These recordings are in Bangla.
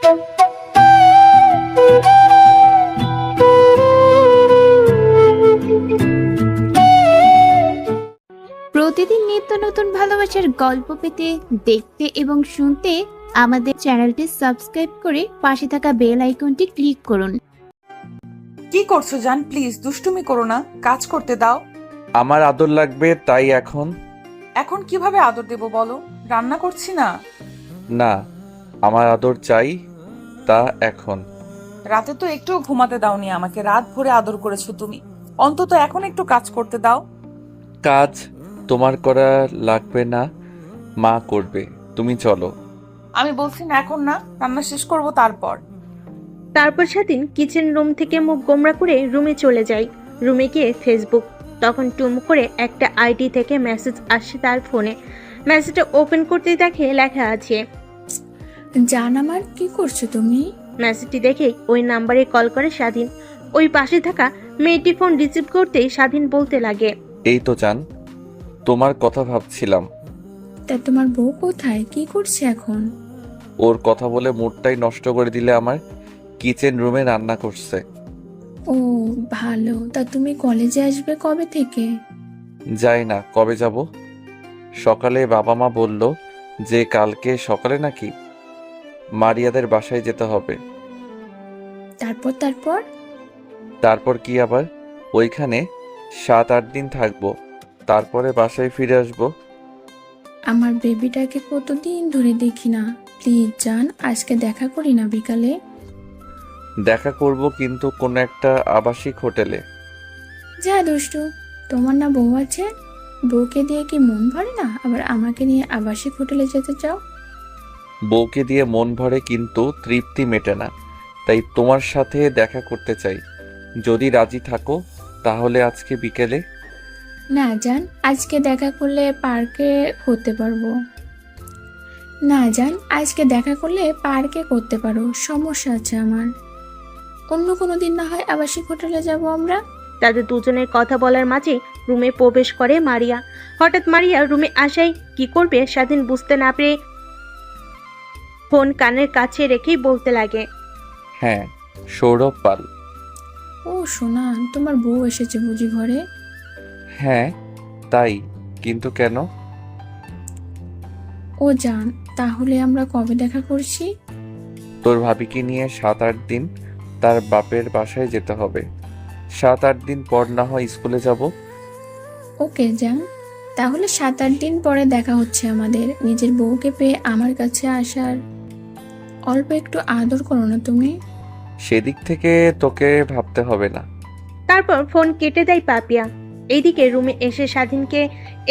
প্রতিদিন নিত্য নতুন ভালোবাসার গল্প পেতে, দেখতে এবং শুনতে আমাদের চ্যানেলটি সাবস্ক্রাইব করে পাশে থাকা বেল আইকনটি ক্লিক করুন। কি করছো জান? প্লিজ দুষ্টুমি করো না, কাজ করতে দাও। আমার আদর লাগবে, তাই এখন। এখন কিভাবে আদর দেব বলো? রান্না করছি না। না, আমার আদর চাই, তা এখন। রাতে তো একটুও ঘুমাতে দাওনি আমাকে, রাত ভরে আদর করেছো তুমি। অন্তত এখন একটু কাজ করতে দাও। কাজ তোমার করা লাগবে না, মা করবে। তুমি চলো। আমি বলছি না এখন না, রান্না শেষ করব তারপর। তারপর স্বাধীন কিচেন রুম থেকে মুখ গোমড়া করে রুমে চলে যায়। রুমে গিয়ে ফেসবুক, তখন টুম করে একটা আইডি থেকে মেসেজ আসছে তার ফোনে। মেসেজটা ওপেন করতেই দেখে লেখা আছে, জান আমার, কি করছো তুমি? মেসেজটি দেখে ওই নাম্বারে কল করে স্বাধীন। ওই পাশে থাকা মেয়েটি ফোন রিসিভ করতেই স্বাধীন বলতে লাগে, এই তো জান, তোমার কথা ভাবছিলাম। তা তোমার বউ কোথায়, কি করছে এখন? ওর কথা বলে মুডটাই নষ্ট করে দিলে আমার। কিচেন রুমে রান্না করছে। ও ভালো, তা তুমি কলেজে আসবে কবে থেকে? যাই না, কবে যাব? সকালে বাবা মা বলল যে কালকে সকালে নাকি মারিয়াদের বাসায় যেতে হবে। তারপর তারপর তারপর কি আবার ওইখানে 7-8 দিন থাকবো, তারপরে বাসায় ফিরে আসবো। আমার বেবিটাকে কতদিন ধরে দেখি না, প্লিজ জান আজকে দেখা করি না বিকালে। দেখা করব, কিন্তু কোনো একটা আবাসিক হোটেলে। যা দুষ্টু, তোমার না বউ আছে? বউকে দিয়ে কি মন ভরে না, আবার আমাকে নিয়ে আবাসিক হোটেলে যেতে চাও? বউকে দিয়ে মন ভরে, কিন্তু তৃপ্তি মেটে না। তাই তোমার সাথে দেখা করতে চাই। যদি রাজি থাকো তাহলে আজকে বিকেলে। না জান, আজকে দেখা করলে পার্কে করতে পারবো। না জান, আজকে দেখা করলে পার্কে করতে পারো, সমস্যা আছে আমার। অন্য কোনো দিন না হয় আবাসিক হোটেলে যাব আমরা। তাদের দুজনের কথা বলার মাঝে রুমে প্রবেশ করে মারিয়া। হঠাৎ মারিয়া রুমে আসায় কি করবে স্বাধীন বুঝতে না পেরে ফোন কানের কাছে রেখেই বলতে লাগে, হ্যাঁ, সৌরভ পাল। ও সোনা, তোমার বউ এসেছে বুঝি ঘরে? হ্যাঁ তাই, কিন্তু কেন? ও জান, তাহলে আমরা কবে দেখা করছি? তোর ভাবিকে নিয়ে 7-8 দিন তার বাপের বাসায় যেতে হবে। 7-8 দিন পর না হয় স্কুলে যাব। ওকে জান, তাহলে 7-8 দিন পরে দেখা হচ্ছে আমাদের। নিজের বউকে পেয়ে আমার কাছে আসার অল্প একটু আদর করো না তুমি। সেদিক থেকে তোকে ভাবতে হবে না। তারপর ফোন কেটে দেয় পাপিয়া। এইদিকে রুমে এসে স্বাধীনকে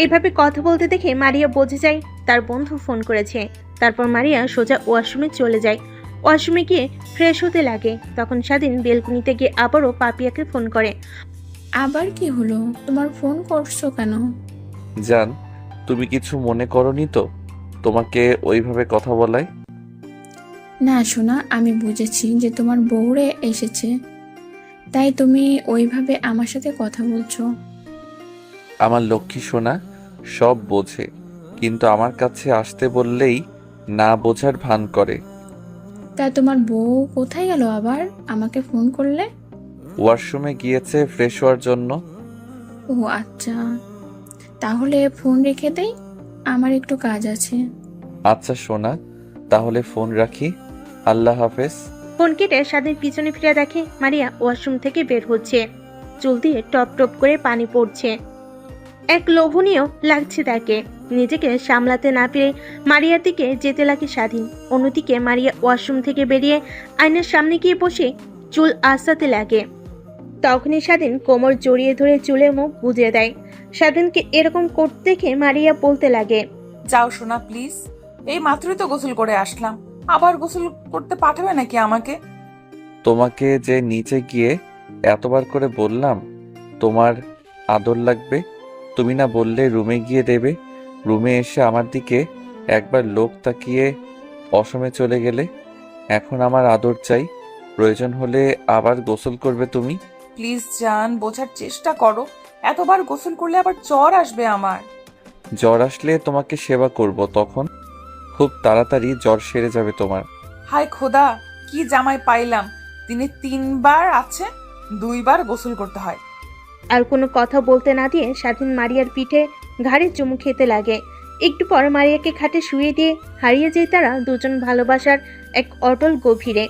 এইভাবে কথা বলতে দেখে মারিয়া বুঝে যায় তার বন্ধু ফোন করেছে। তারপর মারিয়া সোজা ওয়াশরুমে চলে যায়। ওয়াশরুমে গিয়ে ফ্রেশ হতে লাগে। তখন স্বাধীন বেলকুনিতে গিয়ে আবারও পাপিয়াকে ফোন করে। আবার কি হলো, তোমার ফোন করছো কেন? জান, তুমি কিছু মনে করনি তো তোমাকে ওইভাবে কথা বলায়? না সোনা, আমি বুঝেছি যে তোমার বউরে এসেছে, তাই তুমি ওইভাবে আমার সাথে কথা বলছো। আমার লক্ষ্মী সোনা সব বোঝে, কিন্তু আমার কাছে আসতে বললেই না বোঝার ভান করে। তা তোমার বউ কোথায় গেল আবার, আমাকে ফোন করলে? ওয়াশরুমে গিয়েছে ফ্রেশ হওয়ার জন্য। ও আচ্ছা, তাহলে ফোন রেখে দেই, আমার একটু কাজ আছে। আচ্ছা সোনা, তাহলে ফোন রাখি। আল্লাহ হাফেজ। ফোন কেটে স্বাধীন পিছনে ফিরে দেখে মারিয়া ওয়াশরুম থেকে বের হচ্ছে। চুল দিয়ে টপ টপ করে পানি পড়ছে। এক লোভনীয় লাগছে তাকে। নিজেকে সামলাতে না পেরে মারিয়ার দিকে যেতে লাগে স্বাধীন। অন্যদিকে মারিয়া ওয়াশরুম থেকে বেরিয়ে আয়নার সামনে গিয়ে বসে চুল আঁচড়াতে লাগে। তখনই স্বাধীন কোমর জড়িয়ে ধরে চুলে মুখ বুজিয়ে দেয়। স্বাধীনকে এরকম করতে দেখে মারিয়া বলতে লাগে, যাও শোনা প্লিজ, এই মাত্রই তো গোসল করে আসলাম, আবার গোসল করতে পাঠাবে নাকি আমাকে? তোমাকে যে নিচে গিয়ে এতবার করে বললাম তোমার আদর লাগবে, তুমি না বললে রুমে গিয়ে দেবে। রুমে এসে আমার দিকে একবার লোক তাকিয়ে অসমে চলে গেলে। এখন আমার আদর চাই, প্রয়োজন হলে আবার গোসল করবে তুমি। প্লিজ জান, বোঝার চেষ্টা করো। এতবার গোসল করলে আবার জ্বর আসবে আমার। জ্বর আসলে তোমাকে সেবা করব, তখন খুব তাড়াতাড়ি জ্বর সেরে যাবে তোমার। হায় খোদা, কি জামাই পাইলাম! দিনে 3 বার আছে, 2 বার গোসল করতে হয়। আর কোনো কথা বলতে না দিয়ে স্বাধীন মারিয়ার পিঠে ঘাড়ে চুমু খেতে লাগে। একটু পর মারিয়াকে খাটে শুয়ে দিয়ে হারিয়ে যায় তারা দুজন ভালোবাসার এক অটল গভীরে।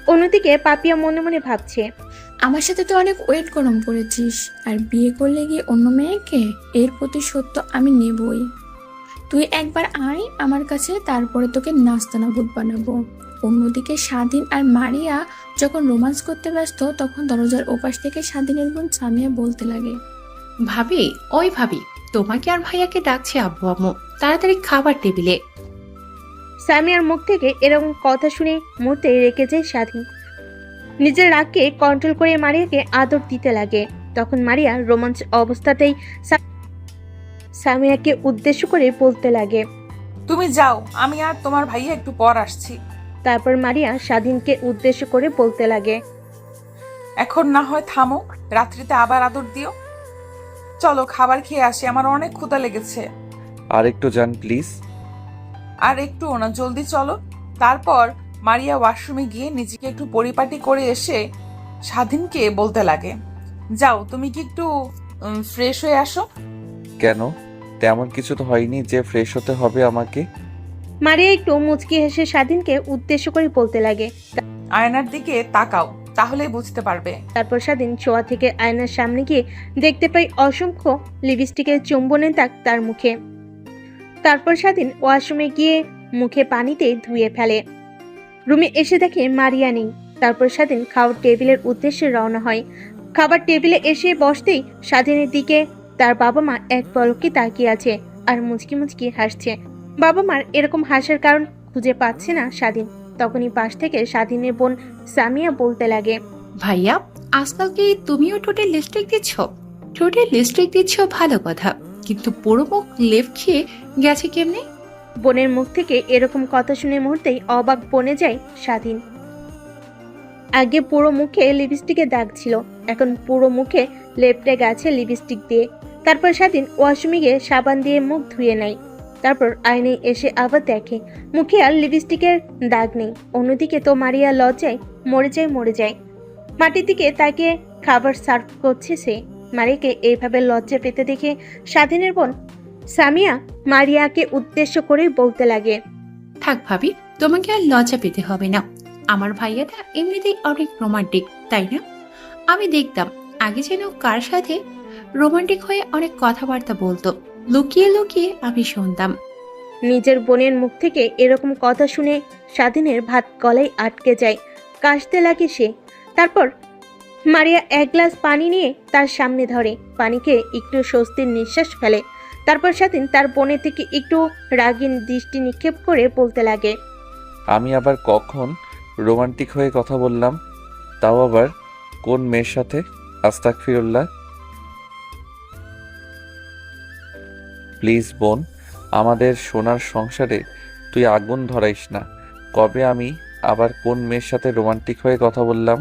অন্যদিকে পাপিয়া মনে মনে ভাবছে, আমার সাথে তো অনেক ওয়েট গরম করেছিস, আর বিয়ে করলে গিয়ে অন্য মেয়েকে, এর প্রতিশোধ তো আমি নেবই। তুই একবার আয় আমার কাছে, তারপরে তোকে নাস্তানাবুদ বানাবো। অন্যদিকে স্বাধীন আর মারিয়া যখন রোমান্স করতে ব্যস্ত, তখন দরজার ওপাশ থেকে স্বাধীনের বোন সামিয়া বলতে লাগে, ভাবি, ওই ভাবি, তোমাকে আর ভাইয়াকে ডাকছে আব্বু আম্মু, তাড়াতাড়ি খাবার টেবিলে। সামিয়ার মুখ থেকে এরকম কথা শুনে মুহূর্তে রেখে যায় স্বাধীন। নিজের রাগকে কন্ট্রোল করে মারিয়াকে আদর দিতে লাগে। তখন মারিয়া রোমাঞ্চ অবস্থাতেই সামিয়াকে উদ্দেশ্য করে বলতে লাগে। তুমি যাও, আমি আর তোমার ভাইয়া একটু পর আসছি। তারপর মারিয়া স্বাধীনকে উদ্দেশ্য করে বলতে লাগে, এখন না হয় থামো, রাত্রিতে আবার আদর দিও। চলো খাবার খেয়ে আসি, আমার অনেক ক্ষুধা লেগেছে। আর একটু যান প্লিজ। আর একটুও না, জলদি চলো। তারপর মারিয়া ওয়াশরুমে গিয়ে নিজেকে একটু পরিপাটি করে এসে স্বাধীনকে বলতে লাগে, যাও তুমি কি একটু ফ্রেশ হয়ে আসো। কেন? তেমন কিছু তো হয়নি যে ফ্রেশ হতে হবে আমাকে। মারিয়া একটু মুচকি হেসে স্বাধীনকে উদ্দেশ্য করে বলতে লাগে। আয়নার দিকে তাকাও, তাহলেই বুঝতে পারবে। তারপর স্বাধীন ছোঁয়া থেকে আয়নার সামনে গিয়ে দেখতে পাই অসংখ্য লিপস্টিকের চুম্বনের দাগ তার মুখে। তারপর স্বাধীন ওয়াশরুমে গিয়ে মুখে পানিতে ধুয়ে ফেলে। রুমে এসে দেখে মারিয়া নেই। তারপর স্বাধীন খাওয়ার টেবিলের উদ্দেশ্যে রওনা হয়। খাবার টেবিলে এসে বসতেই স্বাধীনের দিকে তার বাবা মা এক পলকে তাকিয়ে আছে আর মুচকি মুচকি হাসছে। বাবা মার এরকম হাসার কারণ খুঁজে পাচ্ছে না স্বাধীন। তখনই পাশ থেকে স্বাধীনের বোন সামিয়া বলতে লাগে, ভাইয়া, আজকাল কি তুমিও ঠোঁটে লিপস্টিক দিচ্ছ? ঠোঁটে লিপস্টিক দিচ্ছ ভালো কথা, কিন্তু পুরো মুখ লেপ খেয়ে গেছে কেমনে? বোনের মুখ থেকে এরকম কথা শুনে মুহূর্তেই অবাক বনে যায় স্বাধীন। আগে পুরো মুখে লিপস্টিকের দাগ ছিল, এখন পুরো মুখে লেপটে গেছে লিপস্টিক দিয়ে। তারপর স্বাধীন ওয়াশরুমে গিয়ে সাবান দিয়ে মুখ ধুয়ে নেয়। তারপর আয়নায় এসে আবার দেখে মুখে আর লিপস্টিকের দাগ নেই। অন্যদিকে তো মারিয়া লজ্জায় মরে যায়। মাটির দিকে তাকিয়ে খাবার সার্ভ করছে সে। মারিয়াকে এইভাবে লজ্জা পেতে দেখে স্বাধীনের বোন সামিয়া মারিয়াকে উদ্দেশ্য করে বলতে লাগে, থাক ভাবি, তোমাকে আর লজ্জা পেতে হবে না। আমার ভাইয়াটা এমনিতেই অনেক রোমান্টিক, তাই না? আমি দেখতাম আগে যেন কার সাথে রোমান্টিক হয়ে অনেক কথাবার্তা বলতো, লুকিয়ে লুকিয়ে আমি শুনতাম। নিজের বোনের মুখ থেকে এরকম কথা শুনে স্বাধীনের ভাত গলায় আটকে যায়, কাশতে লাগে সে। তারপর মারিয়া এক গ্লাস পানি নিয়ে তার সামনে ধরে, পানিকে একটু স্বস্তির নিঃশ্বাস ফেলে। তারপর স্বাধীন তার বোনের থেকে একটু রাগীন দৃষ্টি নিক্ষেপ করে বলতে লাগে, আমি আবার কখন রোমান্টিক হয়ে কথা বললাম? তাও আবার কোন মেয়ের সাথে? আস্তাগফিরুল্লাহ। প্লিজ বোন, আমাদের সোনার সংসারে তুই আগুন ধরাইস না। কবে আমি আবার কোন মেয়ের সাথে রোমান্টিক হয়ে কথা বললাম?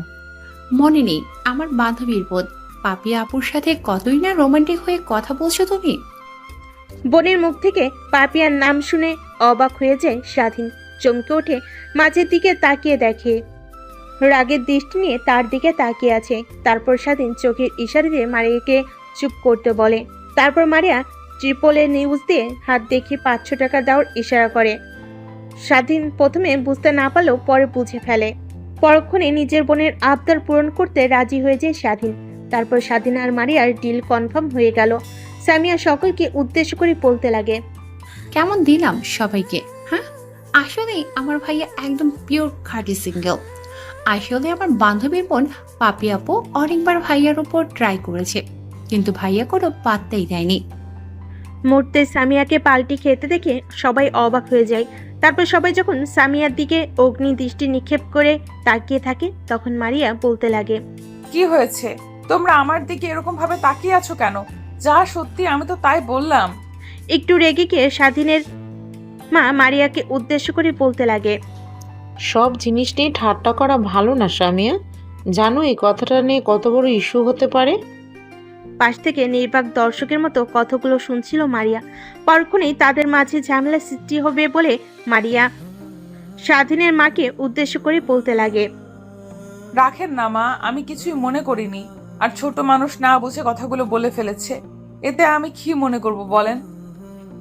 মনে নেই আমার বান্ধবীর বোন পাপিয়া আপুর সাথে কতই না রোমান্টিক হয়ে কথা বলছো তুমি। বোনের মুখ থেকে পাপিয়ার নাম শুনে অবাক হয়ে যায় স্বাধীন। চমকে ওঠে, মাঝের দিকে তাকিয়ে দেখে রাগের দৃষ্টি নিয়ে তার দিকে তাকিয়ে আছে। তারপর স্বাধীন চোখের ইশারা দিয়ে মারিয়াকে চুপ করতে বলে। তারপর মারিয়া ট্রিপলের নিউজ দিয়ে হাত দেখিয়ে 500 টাকা দেওয়ার ইশারা করে। স্বাধীন প্রথমে বুঝতে না পারলেও পরে বুঝে ফেলে। পরক্ষণে নিজের বোনের আবদার পূরণ করতে রাজি হয়ে যায় স্বাধীন। তারপর স্বাধীন আর মারিয়ার ডিল কনফার্ম হয়ে গেল। সামিয়া সকলকে উদ্দেশ্য করে বলতে লাগে, কেমন দিলাম সবাইকে? হ্যাঁ, আসলে আমার ভাইয়া একদম পিওর খাঁটি সিঙ্গেল। আসলে আমার বান্ধবীর বোন পাপি আপু অনেকবার ভাইয়ার উপর ট্রাই করেছে, কিন্তু ভাইয়া কোনো পাত্তাই দেয়নি। মুহূর্তে সামিয়াকে পাল্টি খেতে দেখে সবাই অবাক হয়ে যায়। তারপর সবাই যখন সামিয়ার দিকে অগ্নি দৃষ্টি নিক্ষেপ করে তাকিয়ে থাকে, তখন মারিয়া বলতে লাগে, কি হয়েছে? তোমরা আমার দিকে এরকম ভাবে তাকিয়ে আছো কেন? যা সত্যি আমি তো তাই বললাম। একটু রেগে গিয়ে স্বাধীনের মা মারিয়াকে উদ্দেশ্য করে বলতে লাগে, সব জিনিস নিয়ে ঠাট্টা করা ভালো না সামিয়া। জানো এই কথাটা নিয়ে কত বড় ইস্যু হতে পারে? পাশ থেকে নির্বাক দর্শকের মতো কথাগুলো শুনছিল মারিয়া। পরক্ষণেই তাদের মাঝে ঝামেলা সৃষ্টি হবে বলে মারিয়া স্বাধীনের মাকে উদ্দেশ্য করে বলতে লাগে। রাখেন না মা, আমি কিছুই মনে করিনি। আর ছোট মানুষ না বুঝে কথাগুলো বলে ফেলেছে, এতে আমি কি মনে করব বলেন?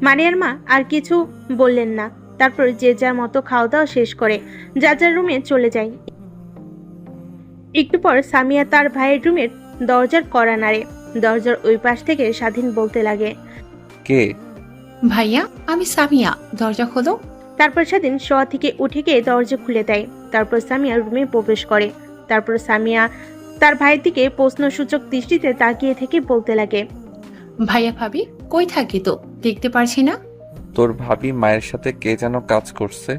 মারিয়ার মা আর কিছু বললেন না। তারপর যে যার মতো খাওয়া দাওয়া শেষ করে যার যার রুমে চলে যায়। একটু পর সামিয়া তার ভাইয়ের রুমের দরজার কড়া নাড়ে। দরজার ওই পাশ থেকে স্বাধীন বলতে লাগে। কে? ভাইয়া, আমি সামিয়া, দরজা খোলো। তারপর স্বাধীন শোয়া থেকে উঠে গিয়ে দরজা খুলে দেয়। তারপর সামিয়া রুমে প্রবেশ করে। তারপর সামিয়া তার ভাইয়ের দিকে প্রশ্নসূচক দৃষ্টিতে তাকিয়ে থেকে বলতে লাগে। ভাইয়া ভাবি কই থাকি তো দেখতে পারছি না। তোর ভাবি মায়ের সাথে কে যেন কাজ করছে।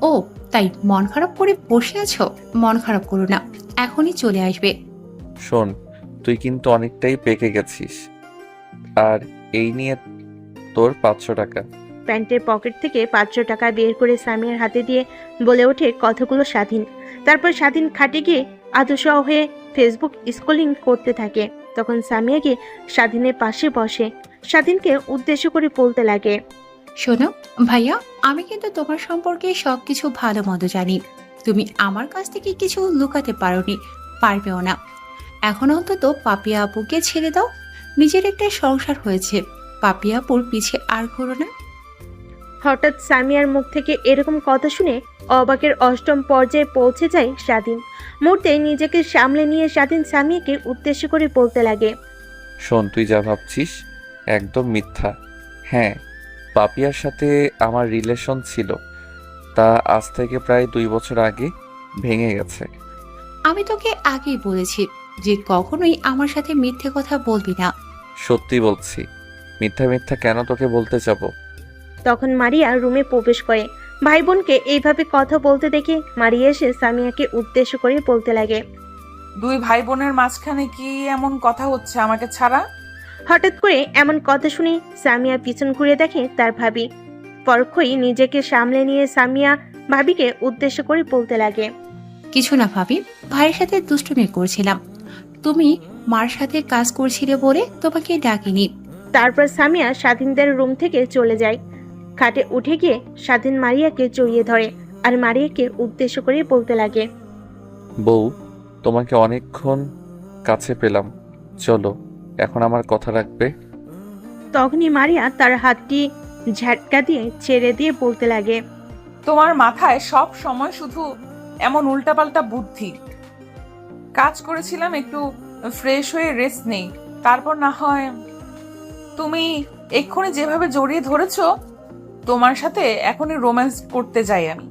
ও তাই মন খারাপ করে বসে আছো? মন খারাপ করো না, এখনই চলে আসবে। শোন, তুই কিন্তু অনেকটাই পেকে গেছিস। আর এই নিয়ে তোর 500 টাকা। প্যান্টের পকেট থেকে 500 টাকা বের করে সামিয়ার হাতে দিয়ে বলে ওঠে কথাগুলো স্বাধীন। তারপর স্বাধীন খাটে গিয়ে আদুসহ হয়ে ফেসবুক স্ক্রলিং করতে থাকে। তখন সামিয়া গিয়ে স্বাধীনের পাশে বসে স্বাধীনকে উদ্দেশ্য করে বলতে লাগে। শোনো ভাইয়া, আমি কিন্তু তোমার সম্পর্কে সবকিছু ভালো মতো জানি। তুমি আমার কাছ থেকে কিছু লুকাতে পারোনি, পারবেও না। এখন অন্তত পাপিয়া আপুকে ছেড়ে দাও। নিজের একটা সংসার হয়েছে, পাপিয়া আপুর পিছে আর ঘোরো না। হঠাৎ সামিয়ার মুখ থেকে এরকম কথা শুনে অবাকের অষ্টম পর্যায়ে পৌঁছে যায় স্বাধীন। মুহূর্তে নিজেকে সামলে নিয়ে স্বাধীন সামিয়াকে উদ্দেশ্য করে বলতে লাগে। শোন, তুই যা ভাবছিস একদম মিথ্যা। হ্যাঁ, পাপিয়ার সাথে আমার রিলেশন ছিল, তা আজ থেকে প্রায় 2 বছর আগে ভেঙে গেছে। আমি তোকে আগেই বলেছি যে কখনোই আমার সাথে মিথ্যে কথা বলবি না। সত্যি বলছি, মিথ্যা মিথ্যা কেন তোকে বলতে যাব? তখন মারিয়া রুমে প্রবেশ করে। ভাই বোনকে এইভাবে কথা বলতে দেখে মারিয়া এসে সামিয়াকে উদ্দেশ্য করে বলতে লাগে। দুই ভাই বোনের মাঝখানে কি এমন কথা হচ্ছে আমাকে ছাড়া? হঠাৎ করে এমন কথা শুনে সামিয়া পিছন ঘুরে দেখে তার ভাবি। পরক্ষই নিজেকে সামলে নিয়ে সামিয়া ভাবিকে উদ্দেশ্য করে বলতে লাগে। কিছু না ভাবি, ভাইয়ের সাথে দুষ্টুমি করছিলাম। তুমি মার সাথে কাজ করছিলে বলে তোমাকে ডাকিনি। তারপর সামিয়া স্বাধীনদের রুম থেকে চলে যায়। খাটে উঠে গিয়ে স্বাধীন মারিয়াকে জড়িয়ে ধরে আর মারিয়াকে উদ্দেশ্য করে বলতে লাগে। বউ, তোমাকে অনেকক্ষণ কাছে পেলাম, চলো এখন আমার কথা রাখবে। তখনই মারিয়া তার হাতটি ঝাটকা দিয়ে ছেড়ে দিয়ে বলতে লাগে। তোমার মাথায় সব সময় শুধু এমন উল্টাপাল্টা বুদ্ধি। কাজ করেছিলাম, একটু ফ্রেশ হয়ে রেস্ট নেই, তারপর না হয়। তুমি এক্ষুনি যেভাবে জড়িয়ে ধরেছো, তোমার সাথে এখনই রোম্যান্স করতে যাই আমি।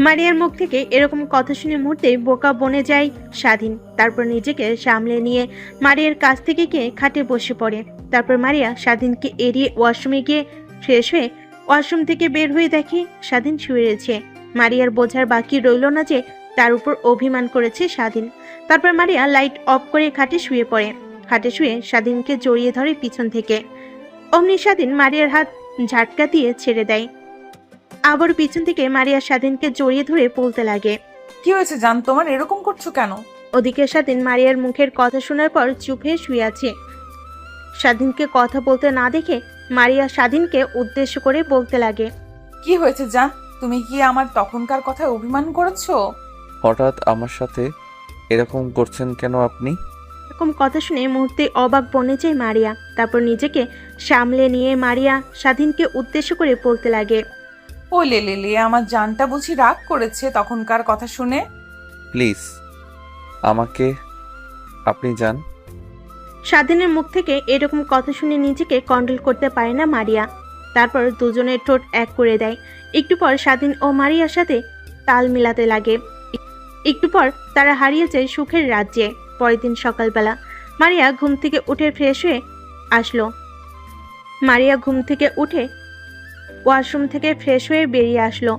মারিয়ার মুখ থেকে এরকম কথা শুনে মুহূর্তে বোকা বনে যায় স্বাধীন। তারপর নিজেকে সামলে নিয়ে মারিয়ার কাছ থেকে গিয়ে খাটে বসে পড়ে। তারপর মারিয়া স্বাধীনকে এড়িয়ে ওয়াশরুমে গিয়ে ফ্রেশ হয়ে ওয়াশরুম থেকে বের হয়ে দেখে স্বাধীন শুয়ে রয়েছে। মারিয়ার বোঝার বাকি রইল না যে তার উপর অভিমান করেছে স্বাধীন। তারপর মারিয়া লাইট অফ করে খাটে শুয়ে পড়ে। খাটে শুয়ে স্বাধীনকে জড়িয়ে ধরে পিছন থেকে। অমনি স্বাধীন মারিয়ার হাত ঝাটকা দিয়ে ছেড়ে দেয়। আবার পিছন থেকে মারিয়া স্বাধীনকে জড়িয়ে ধরে বলতে লাগে। কি হয়েছে জান, তোমার এরকম করছো কেন? ওদিকে স্বাধীন মারিয়ার মুখের কথা শোনার পর চুপ হয়ে শুয়ে আছে। স্বাধীনকে কথা বলতে না দেখে মারিয়া স্বাধীনকে উদ্দেশ্য করে বলতে লাগে। কি হয়েছে জান, তুমি কি আমার তখনকার কথায় অভিমান করেছো? হঠাৎ আমার সাথে এরকম করছেন কেন আপনি? এরকম কথা শুনে মুহূর্তে অবাক বনে যায় মারিয়া। তারপর নিজেকে সামলে নিয়ে মারিয়া স্বাধীনকে উদ্দেশ্য করে বলতে লাগে। ও লে, আমার জানটা বুঝি রাগ করেছে তখনকার কথা শুনে? প্লিজ আমাকে আপনি যান। স্বাধীনের মুখ থেকে এরকম কথা শুনে নিজেকে কন্ট্রোল করতে পারে না মারিয়া। তারপর দুজনের ঠোঁট এক করে দেয়। একটু পর স্বাধীন ও মারিয়ার সাথে তাল মিলাতে লাগে। একটু পর তারা হারিয়ে যায় সুখের রাজ্যে। পরের দিন সকালবেলা মারিয়া ঘুম থেকে উঠে ফ্রেশ হয়ে আসলো। মারিয়া ঘুম থেকে উঠে ওয়াশরুম থেকে ফ্রেশ হয়ে বেরিয়ে আসলো।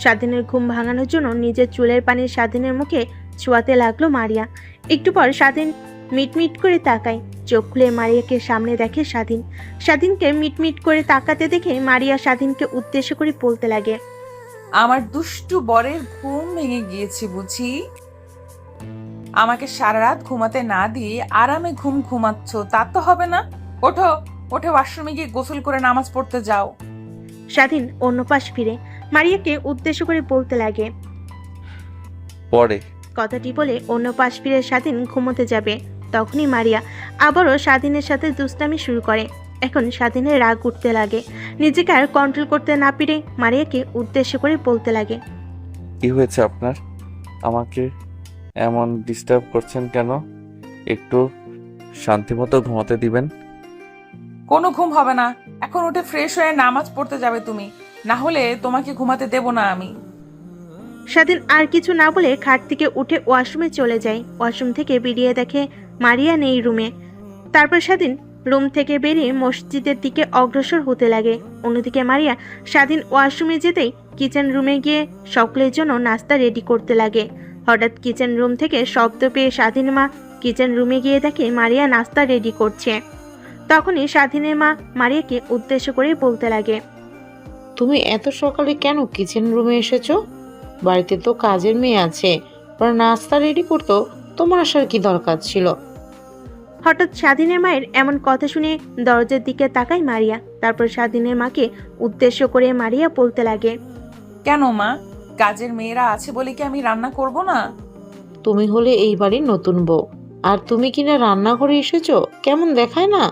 স্বাধীনের ঘুম ভাঙানোর জন্য নিজের চুলের পানি স্বাধীনের মুখে ছোঁয়াতে লাগলো মারিয়া। একটু পর স্বাধীন মিটমিট করে তাকায়। চোখ খুলে মারিয়াকে সামনে দেখে স্বাধীন। স্বাধীনকে মিটমিট করে তাকাতে দেখে মারিয়া স্বাধীনকে উদ্দেশ্য করে বলতে লাগে। আমার দুষ্টু বরের ঘুম ভেঙে গিয়েছে বুঝি? আমাকে সারা রাত ঘুমাতে না দিয়ে আরামে ঘুমাচ্ছ, তা তো হবে না। ওঠো, ওঠে ওয়াশরুমে গিয়ে গোসল করে নামাজ পড়তে যাও। স্বাধীন অন্য পাশ ফিরে মারিয়াকে উদ্দেশ্য করে বলতে লাগে। পরে কথাটি বলে অন্য পাশ ফিরে স্বাধীন ঘুমোতে যাবে। তখনই মারিয়া আবারও স্বাধীনের সাথে দুষ্টামি শুরু করে। এখন স্বাধীনের রাগ উঠতে লাগে। নিজেকে আর কন্ট্রোল করতে না পেরে মারিয়াকে উদ্দেশ্য করে বলতে লাগে। কি হয়েছে আপনার? আমাকে এমন ডিস্টার্ব করছেন কেন? একটু শান্তিমতো ঘুমাতে দিবেন। কোনো ঘুম হবে না, এখন উঠে ফ্রেশ হয়ে নামাজ পড়তে যাবে তুমি, না হলে তোমাকে ঘুমাতে দেব না আমি। স্বাধীন আর কিছু না বলে খাট থেকে উঠে ওয়াশরুমে চলে যায়। ওয়াশরুম থেকে বেরিয়ে দেখে মারিয়া নেই রুমে। তারপর স্বাধীন রুম থেকে বেরিয়ে মসজিদের দিকে অগ্রসর হতে লাগে। অন্যদিকে মারিয়া স্বাধীন ওয়াশরুমে যেতেই কিচেন রুমে গিয়ে সকলের জন্য নাস্তা রেডি করতে লাগে। হঠাৎ কিচেন রুম থেকে শব্দ পেয়ে স্বাধীন মা কিচেন রুমে গিয়ে দেখে মারিয়া নাস্তা রেডি করছে। তখনই স্বাধীনের মা মারিয়াকে উদ্দেশ্য করে বলতে লাগে। তুমি এত সকালে কেন কিচেন রুমে এসেছো? বাড়িতে তো কাজের মেয়ে আছে, ওরা নাস্তা রেডি করতো, তোমার আসার কি দরকার ছিল? হঠাৎ স্বাধীনের মায়ের এমন কথা শুনে দরজার দিকে তাকায় মারিয়া। তারপর স্বাধীনের মাকে উদ্দেশ্য করে মারিয়া বলতে লাগে। কেন মা, কাজের মেয়েরা আছে বলে কি আমি রান্না করব না? তুমি হলে এই বাড়ির নতুন বউ, আর তুমি কিনা রান্নাঘরে এসেছো, কেমন দেখায় না?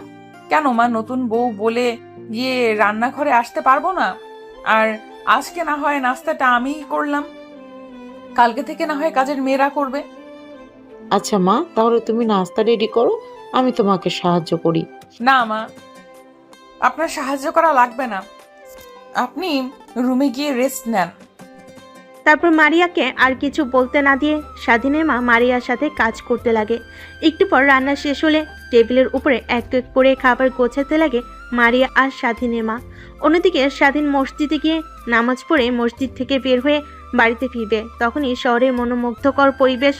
কেন মা, নতুন বউ বলে গিয়ে রান্নাঘরে আসতে পারবো না? আর আজকে না হয় নাস্তাটা আমিই করলাম, কালকে থেকে না হয় কাজের মেয়েরা করবে। আচ্ছা মা, তাহলে তুমি নাস্তা রেডি করো, আমি তোমাকে সাহায্য করি। না মা, আপনার সাহায্য করা লাগবে না, আপনি রুমে গিয়ে রেস্ট নেন। তারপর মারিয়াকে আর কিছু বলতে না দিয়ে স্বাধীনের মা মারিয়ার সাথে কাজ করতে লাগে। একটু পর রান্না শেষ হলে টেবিলের উপরে এক এক করে খাবার গোছাতে লাগে মারিয়া আর স্বাধীনের মা। অন্যদিকে স্বাধীন মসজিদে গিয়ে নামাজ পড়ে মসজিদ থেকে বের হয়ে বাড়িতে ফিরবে। তখনই শহরের মনোমুগ্ধকর পরিবেশ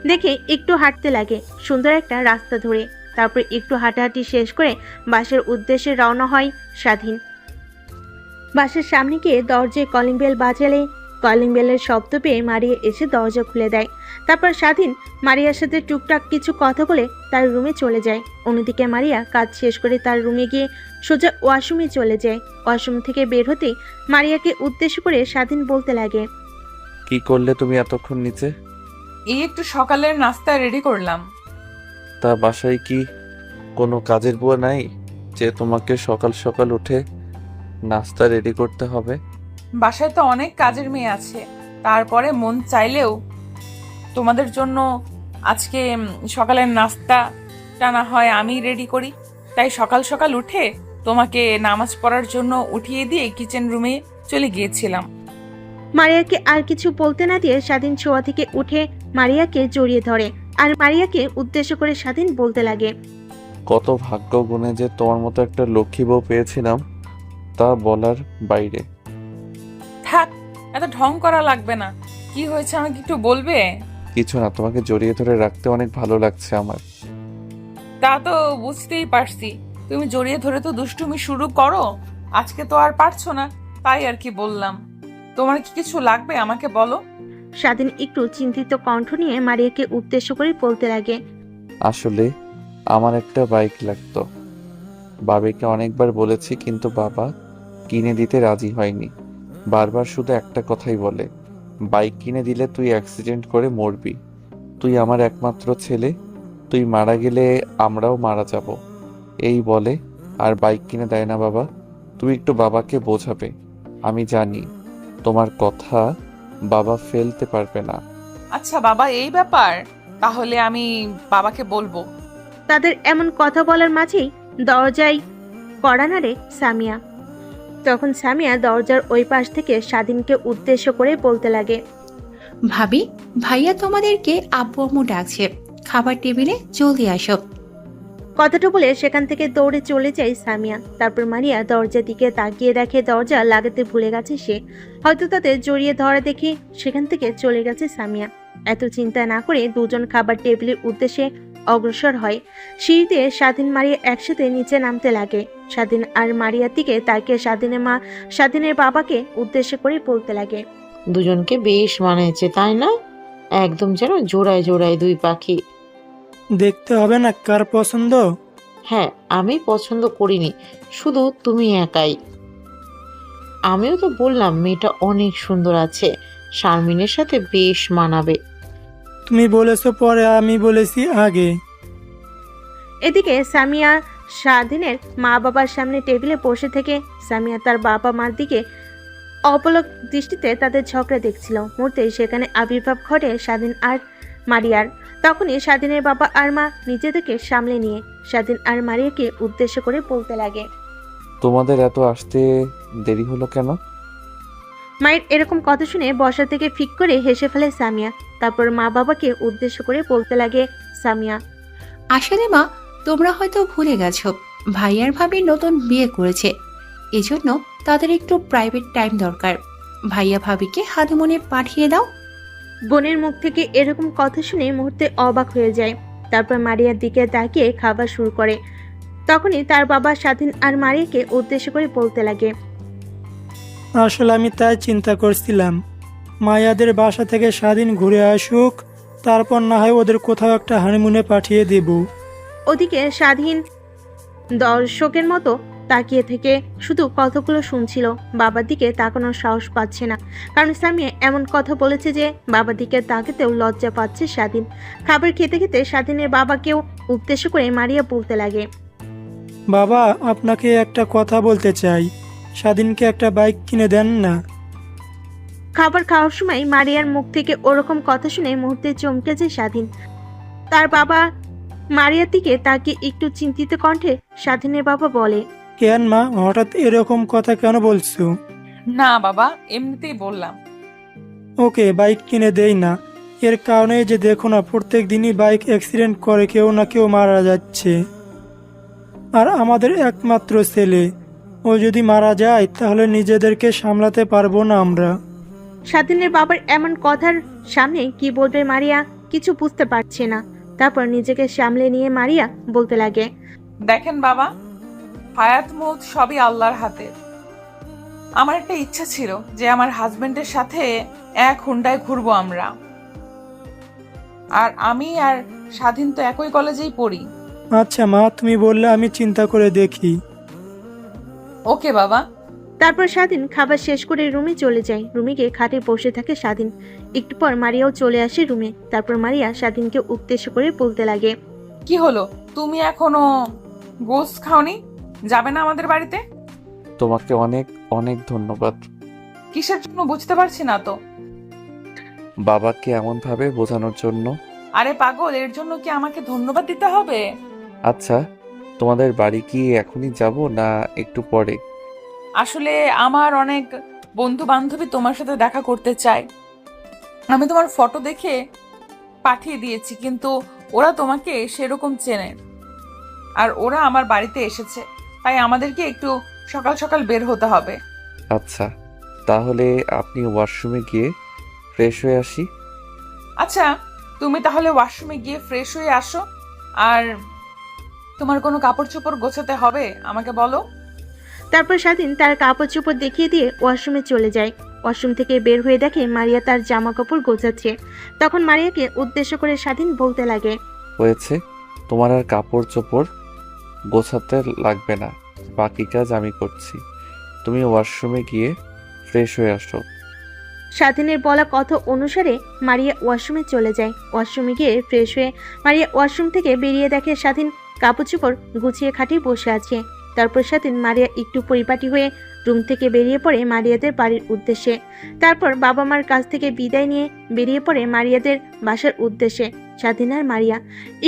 দেখে একটু হাঁটতে লাগে সুন্দর একটা রাস্তা ধরে। তারপর একটু হাঁটাহাঁটি শেষ করে বাসের উদ্দেশ্যে রওনা হয় স্বাধীন। বাসের সামনে গিয়ে দরজায় কলিং বেল বাজালে কলিং বেলের শব্দ পেয়ে মারিয়া এসে দরজা খুলে দেয়। তারপর স্বাধীন মারিয়ার সাথে টুকটাক কিছু কথা বলে তার রুমে চলে যায়। অন্যদিকে মারিয়া কাজ শেষ করে তার রুমে গিয়ে সোজা ওয়াশরুমে চলে যায়। ওয়াশরুম থেকে বের হতেই মারিয়াকে উদ্দেশ্য করে স্বাধীন বলতে লাগে। কি করলে তুমি এতক্ষণ নিচে? এই একটু সকালের নাস্তা রেডি করলাম। তা বাসায় কি কোনো কাজের বুয়া নাই যে তোমাকে সকাল সকাল উঠে নাস্তা রেডি করতে হবে? বাসায় তো অনেক কাজের মেয়ে আছে, তারপরে মন চাইলেও তোমাদের জন্য আজকে সকালের নাস্তাটা না হয় আমি রেডি করি। তাই সকাল সকাল উঠে তোমাকে নামাজ পড়ার জন্য উঠিয়ে দিয়ে কিচেন রুমে চলে গিয়েছিলাম। মারিয়াকে আর কিছু বলতে না দিয়ে স্বাধীন শোয়া থেকে উঠে মারিয়াকে জড়িয়ে ধরে আর মারিয়াকে উদ্দেশ্য করে স্বাধীন বলতে লাগে। কত ভাগ্য গুণে যে তোমার মতো একটা লক্ষ্মী বউ পেয়েছিলাম, তা বলার বাইরে। থাক, এত ঢং করা লাগবে না। কি হয়েছে আমাকে একটু বলবে? কিছু না, তোমাকে জড়িয়ে ধরে রাখতে অনেক ভালো লাগছে আমার। তা তো বুঝতেই পারছি, তুমি জড়িয়ে ধরে তো দুষ্টুমি শুরু করো, আজকে তো আর পারছো না, তাই আর কি বললাম। তোমার কি কিছু লাগবে আমাকে বলো। স্বাধীন একটু চিন্তিত কণ্ঠ নিয়ে মারিয়াকে উদ্দেশ্য করে বলতে লাগে। আসলে আমার একটা বাইক লাগতো। বাবাকে অনেকবার বলেছি, কিন্তু বাবা কিনে দিতে রাজি হয়নি। বারবার শুধু একটা কথাই বলে, বাইক কিনে দিলে তুই অ্যাক্সিডেন্ট করে মরবি। তুই আমার একমাত্র ছেলে, তুই মারা গেলে আমরাও মারা যাব, এই বলে। আর বাইক কিনে দেয় না বাবা। তুই একটু বাবাকে বোঝাবে। আমি জানি তোমার কথা বাবা ফেলতে পারবে না। আচ্ছা বাবা, এই ব্যাপার, তাহলে আমি বাবাকে বলবো। তাদের এমন কথা বলার মাঝেই দরজায় কড়া নাড়ে সামিয়া। তখন সামিয়া দরজার ওই পাশ থেকে স্বাধীনকে উদ্দেশ্য করে বলতে লাগে। ভাবি, ভাইয়া তোমাদেরকে আব্বু আম্মু ডাকছে, খাবার টেবিলে জলদি আসো। কথাটা বলে সেখান থেকে দৌড়ে চলে যায় সামিয়া। তারপর মারিয়া দরজার দিকে তাকিয়ে দেখে দরজা লাগাতে ভুলে গেছে সে। হয়তো তাদের জড়িয়ে ধরা দেখে সেখান থেকে চলে গেছে সামিয়া। এত চিন্তা না করে দুজন খাবার টেবিলের উদ্দেশ্যে অগ্রসর হয়। সিঁড়িতে স্বাধীন মারিয়া একসাথে নিচে নামতে লাগে। স্বাধীন আর মারিয়ার দিকে তাকিয়ে স্বাধীনের মা স্বাধীনের বাবাকে উদ্দেশ্য করে বলতে লাগে। দুজনকে বেশ মানিয়েছে তাই না? একদম যেন জোড়ায় জোড়ায় দুই পাখি। দেখতে হবে না কার পছন্দ? হ্যাঁ, আমি পছন্দ করিনি, শুধু তুমি একাই। আমিও তো বললাম মেয়েটা অনেক সুন্দর আছে, শারমিনের সাথে বেশ মানাবে। তুমি বলেছো পরে, আমি বলেছি আগে। এদিকে সামিয়া স্বাধীনের মা বাবার সামনে টেবিলে বসে থেকে সামিয়া তার বাবা মার দিকে অপলক দৃষ্টিতে তাদের ঝগড়া দেখছিল। মুহূর্তে সেখানে আবির্ভাব ঘটে স্বাধীন আর মারিয়ার। তখনই স্বাধীনের বাবা আর মা নিজেদেরকে সামলে নিয়ে স্বাধীন আর মারিয়াকে উদ্দেশ্য করে বলতে লাগে। তোমাদের এত আসতে দেরি হলো কেন? মায়ের এরকম কথা শুনে বসা থেকে ফিক করে হেসে ফেলে সামিয়া। তারপর মা বাবাকে উদ্দেশ্য করে বলতে লাগে সামিয়া। আসলে মা, তোমরা হয়তো ভুলে গেছো, ভাইয়ার ভাবি নতুন বিয়ে করেছে, এজন্য তাদের একটু প্রাইভেট টাইম দরকার। ভাইয়া ভাবিকে হানিমুনে পাঠিয়ে দাও। বোনের মুখ থেকে এরকম কথা শুনে মুহূর্তে অবাক হয়ে যায়। তারপর মারিয়ার দিকে তাকিয়ে খাবার শুরু করে। তখনই তার বাবা স্বাধীন আর মারিয়াকে উদ্দেশ্য করে বলতে লাগে। আসলে আমি তাই চিন্তা করছিলাম, মায়াদের বাসা থেকে স্বাধীন ঘুরে আসুক, তারপর না হয় ওদের কোথাও একটা হানিমুনে পাঠিয়ে দেব। ওদিকে স্বাধীন দর্শকের মতো তাকিয়ে থেকে শুধু কতগুলো শুনছিল, বাবার দিকে তাকানোর সাহস পাচ্ছে না, কারণ সামিয়া এমন কথা বলেছে যে বাবার দিকে তাকাতেও লজ্জা পাচ্ছে স্বাধীন। খাবার খেতে খেতে স্বাধীনের বাবাকেও উদ্দেশ্য করে মারিয়া বলতে লাগে। বাবা, আপনাকে একটা কথা বলতে চাই, স্বাধীনকে একটা বাইক কিনে দেন না। খাবার খাওয়ার সময় মারিয়ার মুখ থেকে ওরকম কথা শুনে মুহূর্তে চমকে যায় স্বাধীন। তার বাবা মারিয়ার দিকে তাকিয়ে একটু চিন্তিত কণ্ঠে স্বাধীনের বাবা বলে। কেন মা, হঠাৎ এরকম কথা কেন বলছো? না বাবা, এমনিতেই বললাম। ওকে বাইক কিনে দেই না, এর কারণে যে দেখো না প্রত্যেক দিনই বাইক অ্যাক্সিডেন্ট করে কেউ না কেউ মারা যাচ্ছে। আর আমাদের একমাত্র ছেলে, ও যদি মারা যায় তাহলে নিজেদেরকে সামলাতে পারবো না আমরা। স্বাধীনের বাবার এমন কথার সামনে কি বলবে মারিয়া কিছু বুঝতে পারছে না। তারপর নিজেকে সামলে নিয়ে মারিয়া বলতে লাগে। দেখেন বাবা, হায়াত মৌত সবই আল্লাহর হাতে। আমার একটা ইচ্ছা ছিল যে আমার হাজবেন্ডের সাথে এক হুন্ডায় ঘুরবো আমরা। আর আমি আর স্বাধীন তো একই কলেজেই পড়ি। আচ্ছা মা, তুমি বললে আমি চিন্তা করে দেখি। ওকে বাবা। তারপর স্বাধীন খাবার শেষ করে রুমে চলে যায়। রুমে গিয়ে খাটে বসে থাকে স্বাধীন। একটু পর মারিয়াও চলে আসে রুমে। তারপর মারিয়া স্বাধীনকে উদ্দেশ্য করে বলতে লাগে। কি হলো, তুমি এখনো গোস্ত খাওনি? যাবে না আমাদের বাড়িতে? তোমাকে অনেক অনেক ধন্যবাদ। কিসের জন্য বুঝতে পারছি না তো। বাবাকে এমন ভাবে বোঝানোর জন্য। আরে পাগল, এর জন্য কি আমাকে ধন্যবাদ দিতে হবে? আচ্ছা, তোমাদের বাড়ি কি এখনই যাব না একটু পরে? আসলে আমার অনেক বন্ধু বান্ধবী তোমার সাথে দেখা করতে চায়। আমি তোমার ফটো দেখে পাঠিয়ে দিয়েছি, কিন্তু ওরা তোমাকে সেরকম চেনে। আর ওরা আমার বাড়িতে এসেছে, তাই আমাদেরকে একটু সকাল সকাল বের হতে হবে। আচ্ছা, তাহলে আপনি ওয়াশরুমে গিয়ে ফ্রেশ হয়ে আসি। আচ্ছা, তুমি তাহলে ওয়াশরুমে গিয়ে ফ্রেশ হয়ে আসো। আর তোমার কোনো কাপড় চোপড় গোছাতে হবে আমাকে বলো। তারপর স্বাধীন তার কাপড় চোপড় দেখিয়ে দিয়ে ওয়াশরুমে চলে যায়। ওয়াশরুম থেকে বের হয়ে দেখে মারিয়া তার জামা কাপড় গোছাচ্ছে। তখন মারিয়াকে উদ্দেশ্য করে স্বাধীন বলতে লাগে। হয়েছে, তোমার আর কাপড় চোপড় গোছাতে লাগবে না, বাকি কাজ আমি করছি। তুমি ওয়াশরুমে গিয়ে ফ্রেশ হয়ে আসো। স্বাধীনের বলা কথা অনুসারে মারিয়া ওয়াশরুমে চলে যায়। ওয়াশরুমে গিয়ে ফ্রেশ হয়ে মারিয়া ওয়াশরুম থেকে বেরিয়ে দেখে স্বাধীন কাপড় চোপড় গুছিয়ে খাটিয়ে বসে আছে। তারপর স্বাধীন মারিয়া একটু পরিপাটি হয়ে রুম থেকে বেরিয়ে পড়ে মারিয়াদের বাড়ির উদ্দেশ্যে। তারপর বাবা মার কাছ থেকে বিদায় নিয়ে বেরিয়ে পড়ে মারিয়াদের বাসার উদ্দেশ্যে স্বাধীন আর মারিয়া।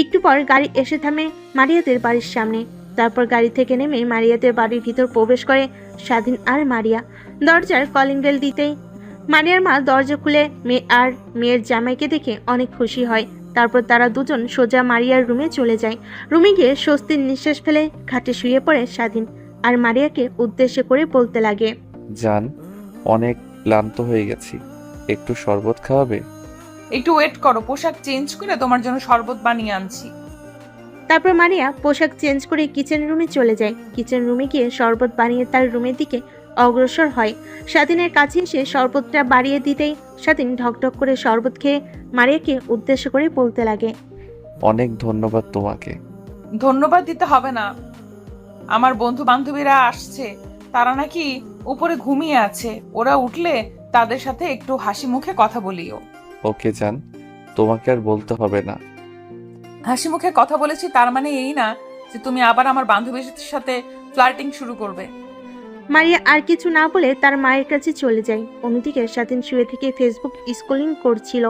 একটু পর গাড়ি এসে থামে মারিয়াদের বাড়ির সামনে। তারপর গাড়ি থেকে নেমে মারিয়াদের বাড়ির ভিতর প্রবেশ করে স্বাধীন আর মারিয়া। দরজার কলিং বেল দিতেই মারিয়ার মা দরজা খুলে মেয়ে আর মেয়ের জামাইকে দেখে অনেক খুশি হয়। তারপর তারা দুজন সোজা মারিয়ার রুমে চলে যায়। রুমে গিয়ে স্বস্তির নিঃশ্বাস ফেলে খাটে শুয়ে পড়ে স্বাধীন আর মারিয়াকে উদ্দেশ্য করে বলতে লাগে। জান, অনেক ক্লান্ত হয়ে গেছি, একটু শরবত খাওয়াবে? একটু ওয়েট করো, পোশাক চেঞ্জ করে তোমার জন্য শরবত বানিয়ে আনছি। তারপর মারিয়া পোশাক চেঞ্জ করে কিচেন রুমে চলে যায়। কিচেন রুমে গিয়ে শরবত বানিয়ে তার রুমের দিকে অগ্রসর হয়। স্বাধীনের কাছে এসে শরবতটা বাড়িয়ে দিতেই স্বাধীন ঢকঢক করে শরবত খেয়ে মারিয়াকে উদ্দেশ্য করে বলতে লাগে। অনেক ধন্যবাদ তোমাকে। ধন্যবাদ দিতে হবে না, আমার বন্ধু বান্ধবীরা আসছে, তারা নাকি উপরে ঘুমিয়ে আছে, ওরা উঠলে তাদের সাথে একটু হাসি মুখে কথা বলিও। ওকে জান, তোমাকে আর বলতে হবে না। হাসি মুখে কথা বলেছি তার মানে এই না যে তুমি আবার আমার বান্ধবীর সাথে ফ্লার্টিং শুরু করবে। মারিয়া আর কিছু না বলে তার মায়ের কাছে চলে যায়। অন্যদিকে স্বাধীন শুয়ে থেকে ফেসবুক স্ক্রলিং করছিল।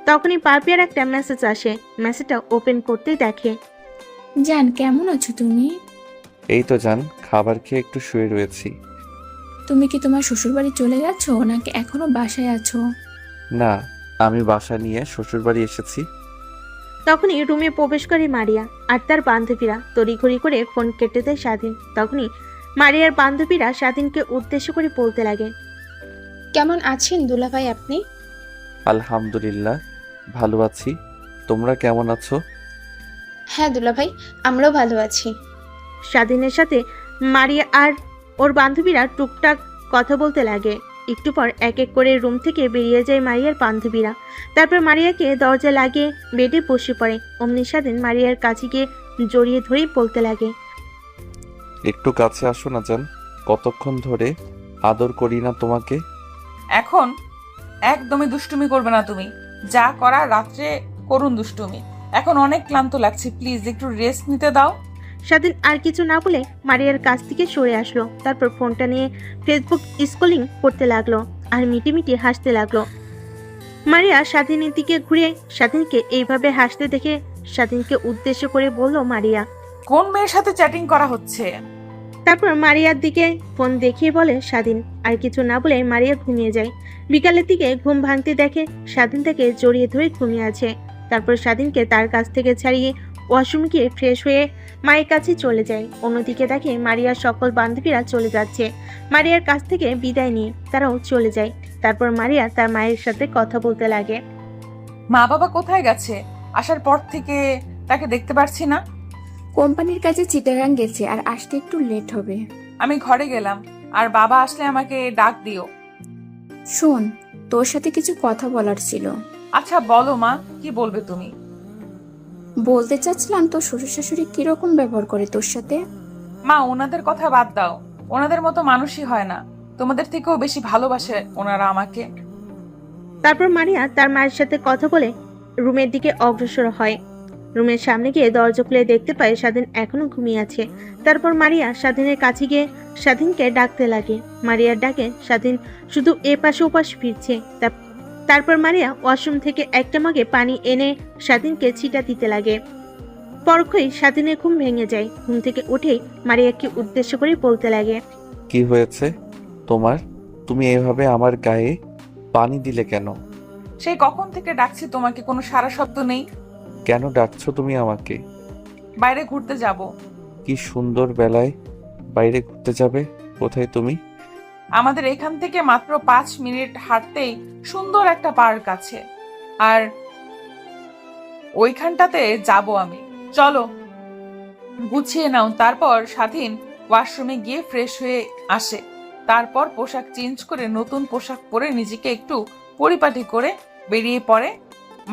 তখনই পাপিয়ার একটা মেসেজ আসে। মেসেজটা ওপেন করতেই দেখে জান, কেমন আছো তুমি? এই তো জান, খাবার খেয়ে একটু শুয়ে রয়েছি। তুমি কি তোমার শ্বশুরবাড়ি চলে গেছো নাকি এখনো বাসায় আছো? না, আমি বাসা নিয়ে শ্বশুরবাড়ি এসেছি। তখনই রুমে প্রবেশ করে মারিয়া আর তার বান্ধবীরা। তড়িঘড়ি করে ফোন কেটে দেয় স্বাধীন। তখনই মারিয়ার বান্ধবীরা স্বাধীনকে উদ্দেশ্য করে বলতে লাগে, কেমন আছেন দুলাভাই আপনি? আলহামদুলিল্লাহ, ভালো আছি। তোমরা কেমন আছো? হ্যাঁ দুলাভাই, আমরাও ভালো আছি। স্বাধীনের সাথে মারিয়া আর ওর বান্ধবীরা টুকটাক কথা বলতে লাগে। একটু পর এক এক করে রুম থেকে বেরিয়ে যায় মারিয়ার বান্ধবীরা। তারপর মারিয়াকে দরজা লাগিয়ে বেডে বসে পড়ে। অমনি স্বাধীন মারিয়ার কাছে গিয়ে জড়িয়ে ধরেই বলতে লাগে, একটু কাছে আসো না জান, কতক্ষণ ধরে আদর করি না তোমাকে। এখন একদমই দুষ্টুমি করবে না তুমি, যা করা রাত্রে করুন দুষ্টুমি। এখন অনেক ক্লান্ত লাগছে, প্লিজ একটু রেস্ট নিতে দাও। স্বাধীন আর কিছু না বলে মারিয়ার কাছ থেকে সরে আসলো। তারপর ফোনটা নিয়ে ফেসবুক স্ক্রলিং করতে লাগলো আর মিটিমিটি হাসতে লাগলো। মারিয়া স্বাধীনের দিকে ঘুরে স্বাধীনকে এইভাবে হাসতে দেখে স্বাধীনকে উদ্দেশ্য করে বলল মারিয়া। কোন মেয়ের সাথে চ্যাটিং করা হচ্ছে? তারপর মারিয়ার দিকে ফোন দেখিয়ে বলে স্বাধীন। আর কিছু না বলে মারিয়া ঘুমিয়ে যায়। বিকালের দিকে ঘুম ভাঙতে দেখে স্বাধীন তাকে জড়িয়ে ধরে ঘুমিয়ে আছে। তারপর স্বাধীনকে তার কাছ থেকে ছাড়িয়ে ওয়াশরুম গিয়ে ফ্রেশ হয়ে মায়ের কাছে চলে যায়। অন্যদিকে দেখে মারিয়ার সকল বান্ধবীরা চলে যাচ্ছে। মারিয়ার কাছ থেকে বিদায় নিয়ে তারাও চলে যায়। তারপর মারিয়া তার মায়ের সাথে কথা বলতে লাগে। মা বাবা কোথায় গেছে? আসার পর থেকে তাকে দেখতে পারছি না। কোম্পানির কাজে চিটাগাং গেছে আর আসতে একটু লেট হবে। আমি ঘরে গেলাম, আর বাবা আসলে আমাকে ডাক দিও। শোন, তোর সাথে কিছু কথা বলার ছিল। আচ্ছা বলো মা, কি বলবে তুমি? বলতে চাচ্ছিলাম তোর শ্বশুর শাশুড়ি কিরকম ব্যবহার করে তোর সাথে। মা, ওনাদের কথা বাদ দাও, ওনাদের মতো মানুষই হয় না। তোমাদের থেকেও বেশি ভালোবাসে ওনারা আমাকে। তারপর মারিয়া তার মায়ের সাথে কথা বলে রুমের দিকে অগ্রসর হয়। রুমের সামনে গিয়ে দরজা খুলে দেখতে পায় স্বাধীন এখনো ঘুমিয়ে আছে। তারপর মারিয়া স্বাধীনের কাছে গিয়ে স্বাধীনকে ডাকতে লাগে। মারিয়ার ডাকে স্বাধীন শুধু এপাশে ওপাশ ফিরছে। তারপর মারিয়া ওয়াশরুম থেকে একটা মগে পানি এনে স্বাধীনকে ছিটা দিতে লাগে। পরক্ষই স্বাধীনের ঘুম ভেঙে যায়। ঘুম থেকে উঠেই মারিয়াকে উদ্দেশ্য করে বলতে লাগে, কি হয়েছে তোমার? তুমি এভাবে আমার গায়ে পানি দিলে কেন? সেই কখন থেকে ডাকছি তোমাকে, কোনো সারা শব্দ নেই। কেন ডাকছো তুমি আমাকে? বাইরে ঘুরতে যাব। কি সুন্দর বেলায় বাইরে ঘুরতে যাবে? কোথায় তুমি? আমাদের এখান থেকে মাত্র 5 মিনিট হাঁটতেই সুন্দর একটা পার্ক আছে, আর ওইখানটাতে যাব আমি। চলো, গুছিয়ে নাও। তারপর স্বাধীন ওয়াশরুমে গিয়ে ফ্রেশ হয়ে আসে। তারপর পোশাক চেঞ্জ করে নতুন পোশাক পরে নিজেকে একটু পরিপাটি করে বেরিয়ে পড়ে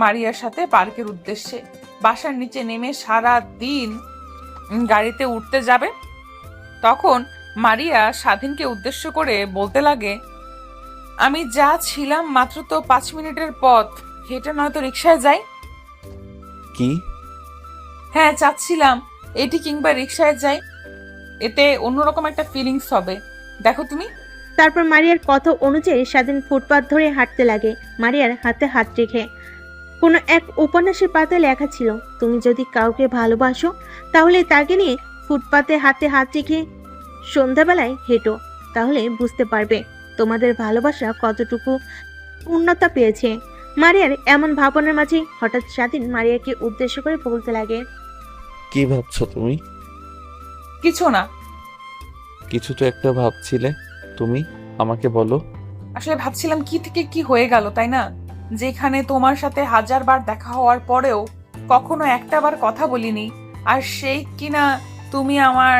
মারিয়ার সাথে পার্কের উদ্দেশ্যে। বাসার নিচে নেমে সারা দিন গাড়িতে উঠতে যাবে। তখন মারিয়া স্বাধীনকে উদ্দেশ্য করে বলতে লাগে, আমি যা ছিলাম মাত্র তো 5 মিনিটের পথ, হেঁটে নয়তো রিক্সায় যাই। কি? হ্যাঁ, চাচ্ছিলাম এটি কিংবা রিক্সায় যাই, এতে অন্যরকম একটা ফিলিংস হবে। দেখো তুমি। তারপর মারিয়ার কথা অনুযায়ী স্বাধীন ফুটপাত ধরে হাঁটতে লাগে। মারিয়ার হাতে হাত রেখে কোনো এক উপন্যাসের পাতায় লেখা ছিল, তুমি যদি কাউকে ভালোবাসো তাহলে তাকে নিয়ে ফুটপাতে হাতে হাত রেখে সন্ধ্যাবেলায় হেঁটো, তাহলে বুঝতে পারবে তোমাদের ভালোবাসা কতটুকু উন্নতা পেয়েছে। মারিয়ার এমন ভাবনার মাঝে হঠাৎ স্বাধীন মারিয়াকে উদ্দেশ্য করে বলতে লাগে, কি ভাবছো তুমি? কিছু না। কিছু তো একটা ভাবছিলে তুমি, আমাকে বলো। আসলে ভাবছিলাম কি থেকে কি হয়ে গেল, তাই না? যেখানে তোমার সাথে 1000 বার দেখা হওয়ার পরেও কখনো একটা বার কথা বলিনি, আর সেই কিনা তুমি আমার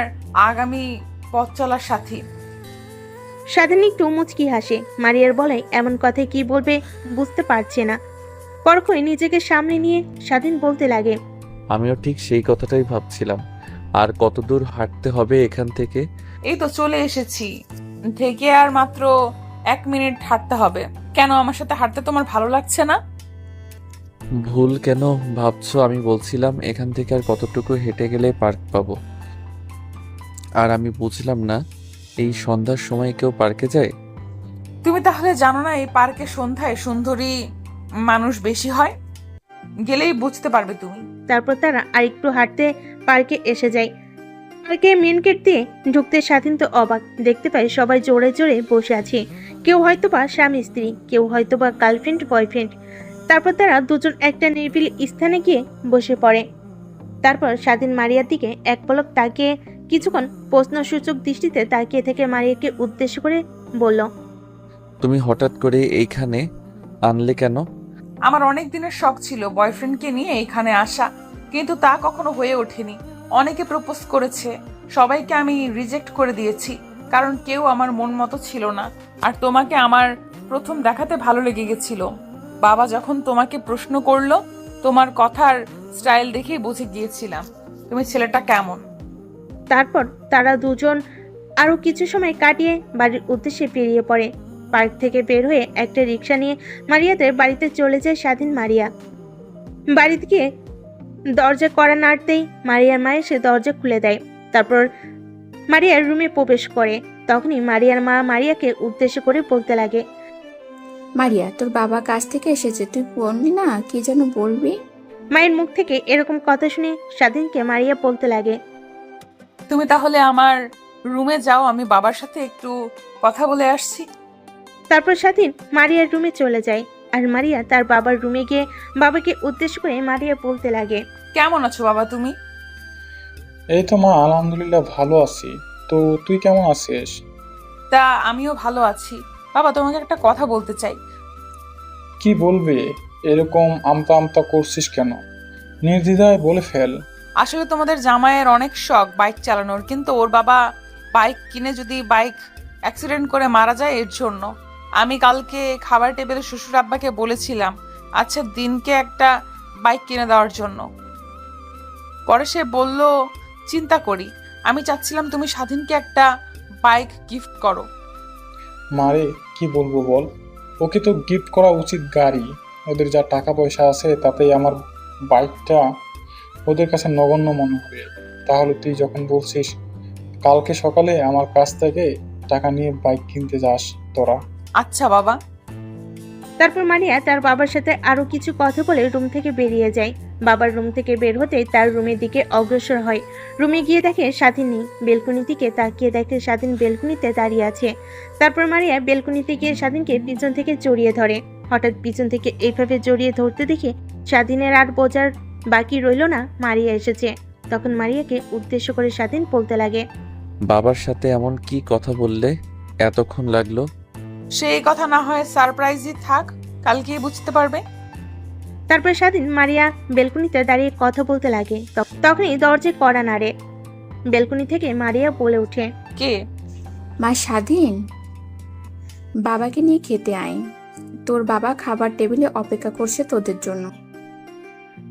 আগামী পথ চলার সাথী। স্বাধীন একটু মুচকি হাসে। মারিয়ার বলে এমন কথায় কি বলবে বুঝতে পারছে না। পরক্ষই নিজেকে সামনে নিয়ে স্বাধীন বলতে লাগে, আমিও ঠিক সেই কথাটাই ভাবছিলাম। আর কত দূর হাঁটতে হবে এখান থেকে? এই তো চলে এসেছি। থেকে আর মাত্র 1 মিনিট হাঁটতে হবে। কেন আমার সাথে হাঁটতে তোমার ভালো লাগছে না? ভুল কেন ভাবছো? আমি বলছিলাম এখান থেকে আর কতটুকু হেঁটে গেলে পার্ক পাবো। আর আমি বুঝলাম না, এই সন্ধ্যার সময় কেউ পার্কে যায়? তুমি তাহলে জানো না এই পার্কে সন্ধ্যায় সুন্দরী মানুষ বেশি হয়? গেলেই বুঝতে পারবে তুমি। তারপর তারা আরেকটু হাঁটতে পার্কে এসে যায়। পার্কে মেন গেট দিয়ে ঢুকতে স্বাধীন তো অবাক, দেখতে পায় সবাই জোরে জোরে বসে আছে। কেউ হয়তোবা স্বামী স্ত্রী, কেউ হয়তোবা গার্লফ্রেন্ড বয়ফ্রেন্ড। তারপর তারা দুজন একটা নিরিবিলি স্থানে গিয়ে বসে পড়ে। তারপর স্বাধীন মারিয়ার দিকে এক পলক তাকিয়ে কিছুক্ষণ প্রশ্নসূচক দৃষ্টিতে তাকিয়ে থেকে মারিয়াকে উদ্দেশ্য করে বলল, তুমি হঠাৎ করে এইখানে আনলে কেন? আমার অনেক দিনের শখ ছিল বয়ফ্রেন্ডকে নিয়ে এখানে আসা, কিন্তু তা কখনো হয়ে ওঠেনি। অনেকে প্রপোজ করেছে, সবাইকে আমি রিজেক্ট করে দিয়েছি, কারণ কেউ আমার মন মতো ছিল না। আর তোমাকে আমার প্রথম দেখাতে ভালো লেগে গেছিল। বাবা যখন তোমাকে প্রশ্ন করলো, তোমার কথার স্টাইল দেখেই বুঝে গিয়েছিলাম তুমি ছেলেটা কেমন। তারপর তারা দুজন আরো কিছু সময় কাটিয়ে বাড়ির উদ্দেশ্যে বেরিয়ে পড়ে। পার্ক থেকে বের হয়ে একটা রিক্সা নিয়ে মারিয়াদের বাড়িতে চলে যায় স্বাধীন মারিয়া। বাড়িতে গিয়ে দরজা কড়া নাড়তেই মারিয়ার মা এসে দরজা খুলে দেয়। তারপর মারিয়ার রুমে প্রবেশ করে। তখনই মারিয়ার মা মারিয়াকে উদ্দেশ্য করে বলতে লাগে, মারিয়া, তোর বাবা কাজ থেকে এসেছে, তুই বললি না কি যেন বলবি? মায়ের মুখ থেকে এরকম কথা শুনে স্বাধীনকে মারিয়া বলতে লাগে, তুমি তাহলে আমার রুমে যাও, আমি বাবার সাথে একটু কথা বলে আসছি। তারপর স্বাধীন মারিয়ার রুমে চলে যায়। আর মারিয়া তার বাবার রুমে গিয়ে বাবাকে উদ্দেশ্য করে মারিয়া বলতে লাগে, কেমন আছো বাবা তুমি? এই তো মা, আলহামদুলিল্লাহ ভালো আছি। তো তুই কেমন আছিস? তা আমিও ভালো আছি। বাবা তোমাকে একটা কথা বলতে চাই। কি বলবে? এরকম আমতা আমতা করছিস কেন? নির্দ্বিধায় বলে ফেল। আসলে তোমাদের জামাইয়ের অনেক শখ বাইক চালানোর, কিন্তু ওর বাবা বাইক কিনে যদি বাইক অ্যাক্সিডেন্ট করে মারা যায় এর জন্য। আমি কালকে খাবার টেবিলে শ্বশুর আব্বাকে বলেছিলাম আচ্ছা দিনকে একটা বাইক কিনে দেওয়ার জন্য। পরে সে বলল চিন্তা করি। আমি চাচ্ছিলাম তুমি স্বাধীনকে একটা বাইক গিফট করো। মারে কি বলবো বল, ওকে তো গিফট করা উচিত গাড়ি। ওদের যা টাকা পয়সা আছে তাতেই আমার বাইকটা ওদের কাছে নগণ্য মনে হবে। তাহলে তুই যখন বলছিস কালকে সকালে আমার কাছ থেকে টাকা নিয়ে বাইক কিনতে যাস তোরা। আচ্ছা বাবা। তারপর মারিয়া তার বাবার সাথে আরো কিছু কথা বলে রুম থেকে বেরিয়ে যায়। বাবার রুম থেকে বের হতেই তার রুমের দিকে অগ্রসর হয়। রুমে গিয়ে দেখে স্বাধীন নেই। বেলকনির দিকে তাকিয়ে দেখে স্বাধীন বেলকনিতে দাঁড়িয়ে আছে। তারপর মারিয়া বেলকনিতে গিয়ে স্বাধীনকে পিছন থেকে জড়িয়ে ধরে। হঠাৎ পিছন থেকে এইভাবে জড়িয়ে ধরতে দেখে স্বাধীনের আর বোঝার বাকি রইল না মারিয়া এসেছে। তখন মারিয়াকে উদ্দেশ্য করে স্বাধীন বলতে লাগে, বাবার সাথে এমন কি কথা বললে এতক্ষণ লাগলো? সেই কথা না হয় সারপ্রাইজই থাক, কালকেই বুঝতে পারবে। তারপর স্বাধীন মারিয়া বেলকনিতে দাঁড়িয়ে কথা বলতে লাগে। তখনই দরজায় কড়া নাড়ে। বেলকনি থেকে মারিয়া বলে ওঠে, কে? মা স্বাধীন, বাবাকে নিয়ে খেতে আয়, তোর বাবা খাবার টেবিলে অপেক্ষা করছে তোদের জন্য।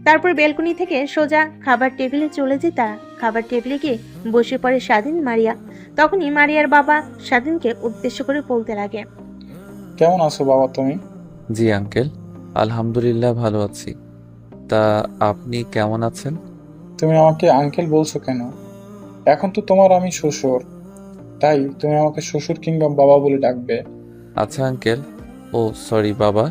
তারপর বেলকনি থেকে সোজা খাবার টেবিলে চলে যায় তারা। খাবার টেবিলে গিয়ে বসে পড়ে স্বাধীন মারিয়া। তখনই মারিয়ার বাবা স্বাধীনকে উদ্দেশ্য করে বলতে লাগে, কেমন আছো বাবা তুমি? জি আঙ্কেল, আলহামদুলিল্লাহ ভালো আছি। তা আপনি কেমন আছেন? তুমি আমাকে আঙ্কেল বলছো কেন? এখন তো তোমার আমি শ্বশুর, তাই তুমি আমাকে শ্বশুর কিংবা বাবা বলে ডাকবে। আচ্ছা আঙ্কেল। ও সরি বাবা।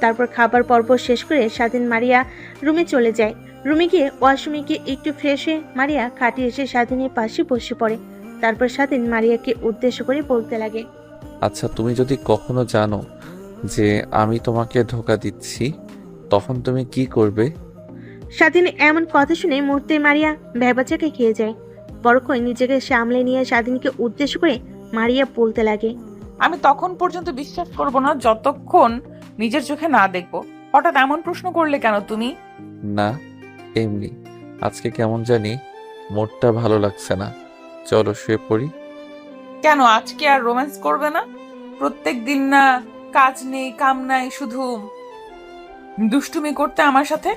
তারপর খাবার পর্ব শেষ করে স্বাধীন মারিয়া রুমে চলে যায়। রুমে গিয়ে ওয়াশরুমে গিয়ে একটু ফ্রেশ হয়ে মারিয়া খাটে এসে স্বাধীনের পাশে বসে পড়ে। তারপর স্বাধীন মারিয়াকে উদ্দেশ্য করে বলতে লাগে, আচ্ছা তুমি যদি কখনো জানো যে আমি তোমাকে ধোঁকা দিচ্ছি তখন তুমি কি করবে? স্বাধীন এমন কথা শুনে মুহূর্তে মারিয়া ভেবাচাকে খেয়ে যায়। পরক্ষণ নিজেকে সামলে নিয়ে স্বাধীনকে উদ্দেশ্য করে মারিয়া বলতে লাগে, আমি তখন পর্যন্ত বিশ্বাস করব না যতক্ষণ নিজের চোখে না দেখব। হঠাৎ এমন প্রশ্ন করলে কেন তুমি? না এমনি, আজকে কেমন জানি মোডটা ভালো লাগছে না। চলো শুয়ে পড়ি। কেন আজকে আর রোম্যান্স করবে না? প্রত্যেক দিন না কাজ নেই কাম নাই, শুধু দুষ্টুমি করতে আমার সাথে।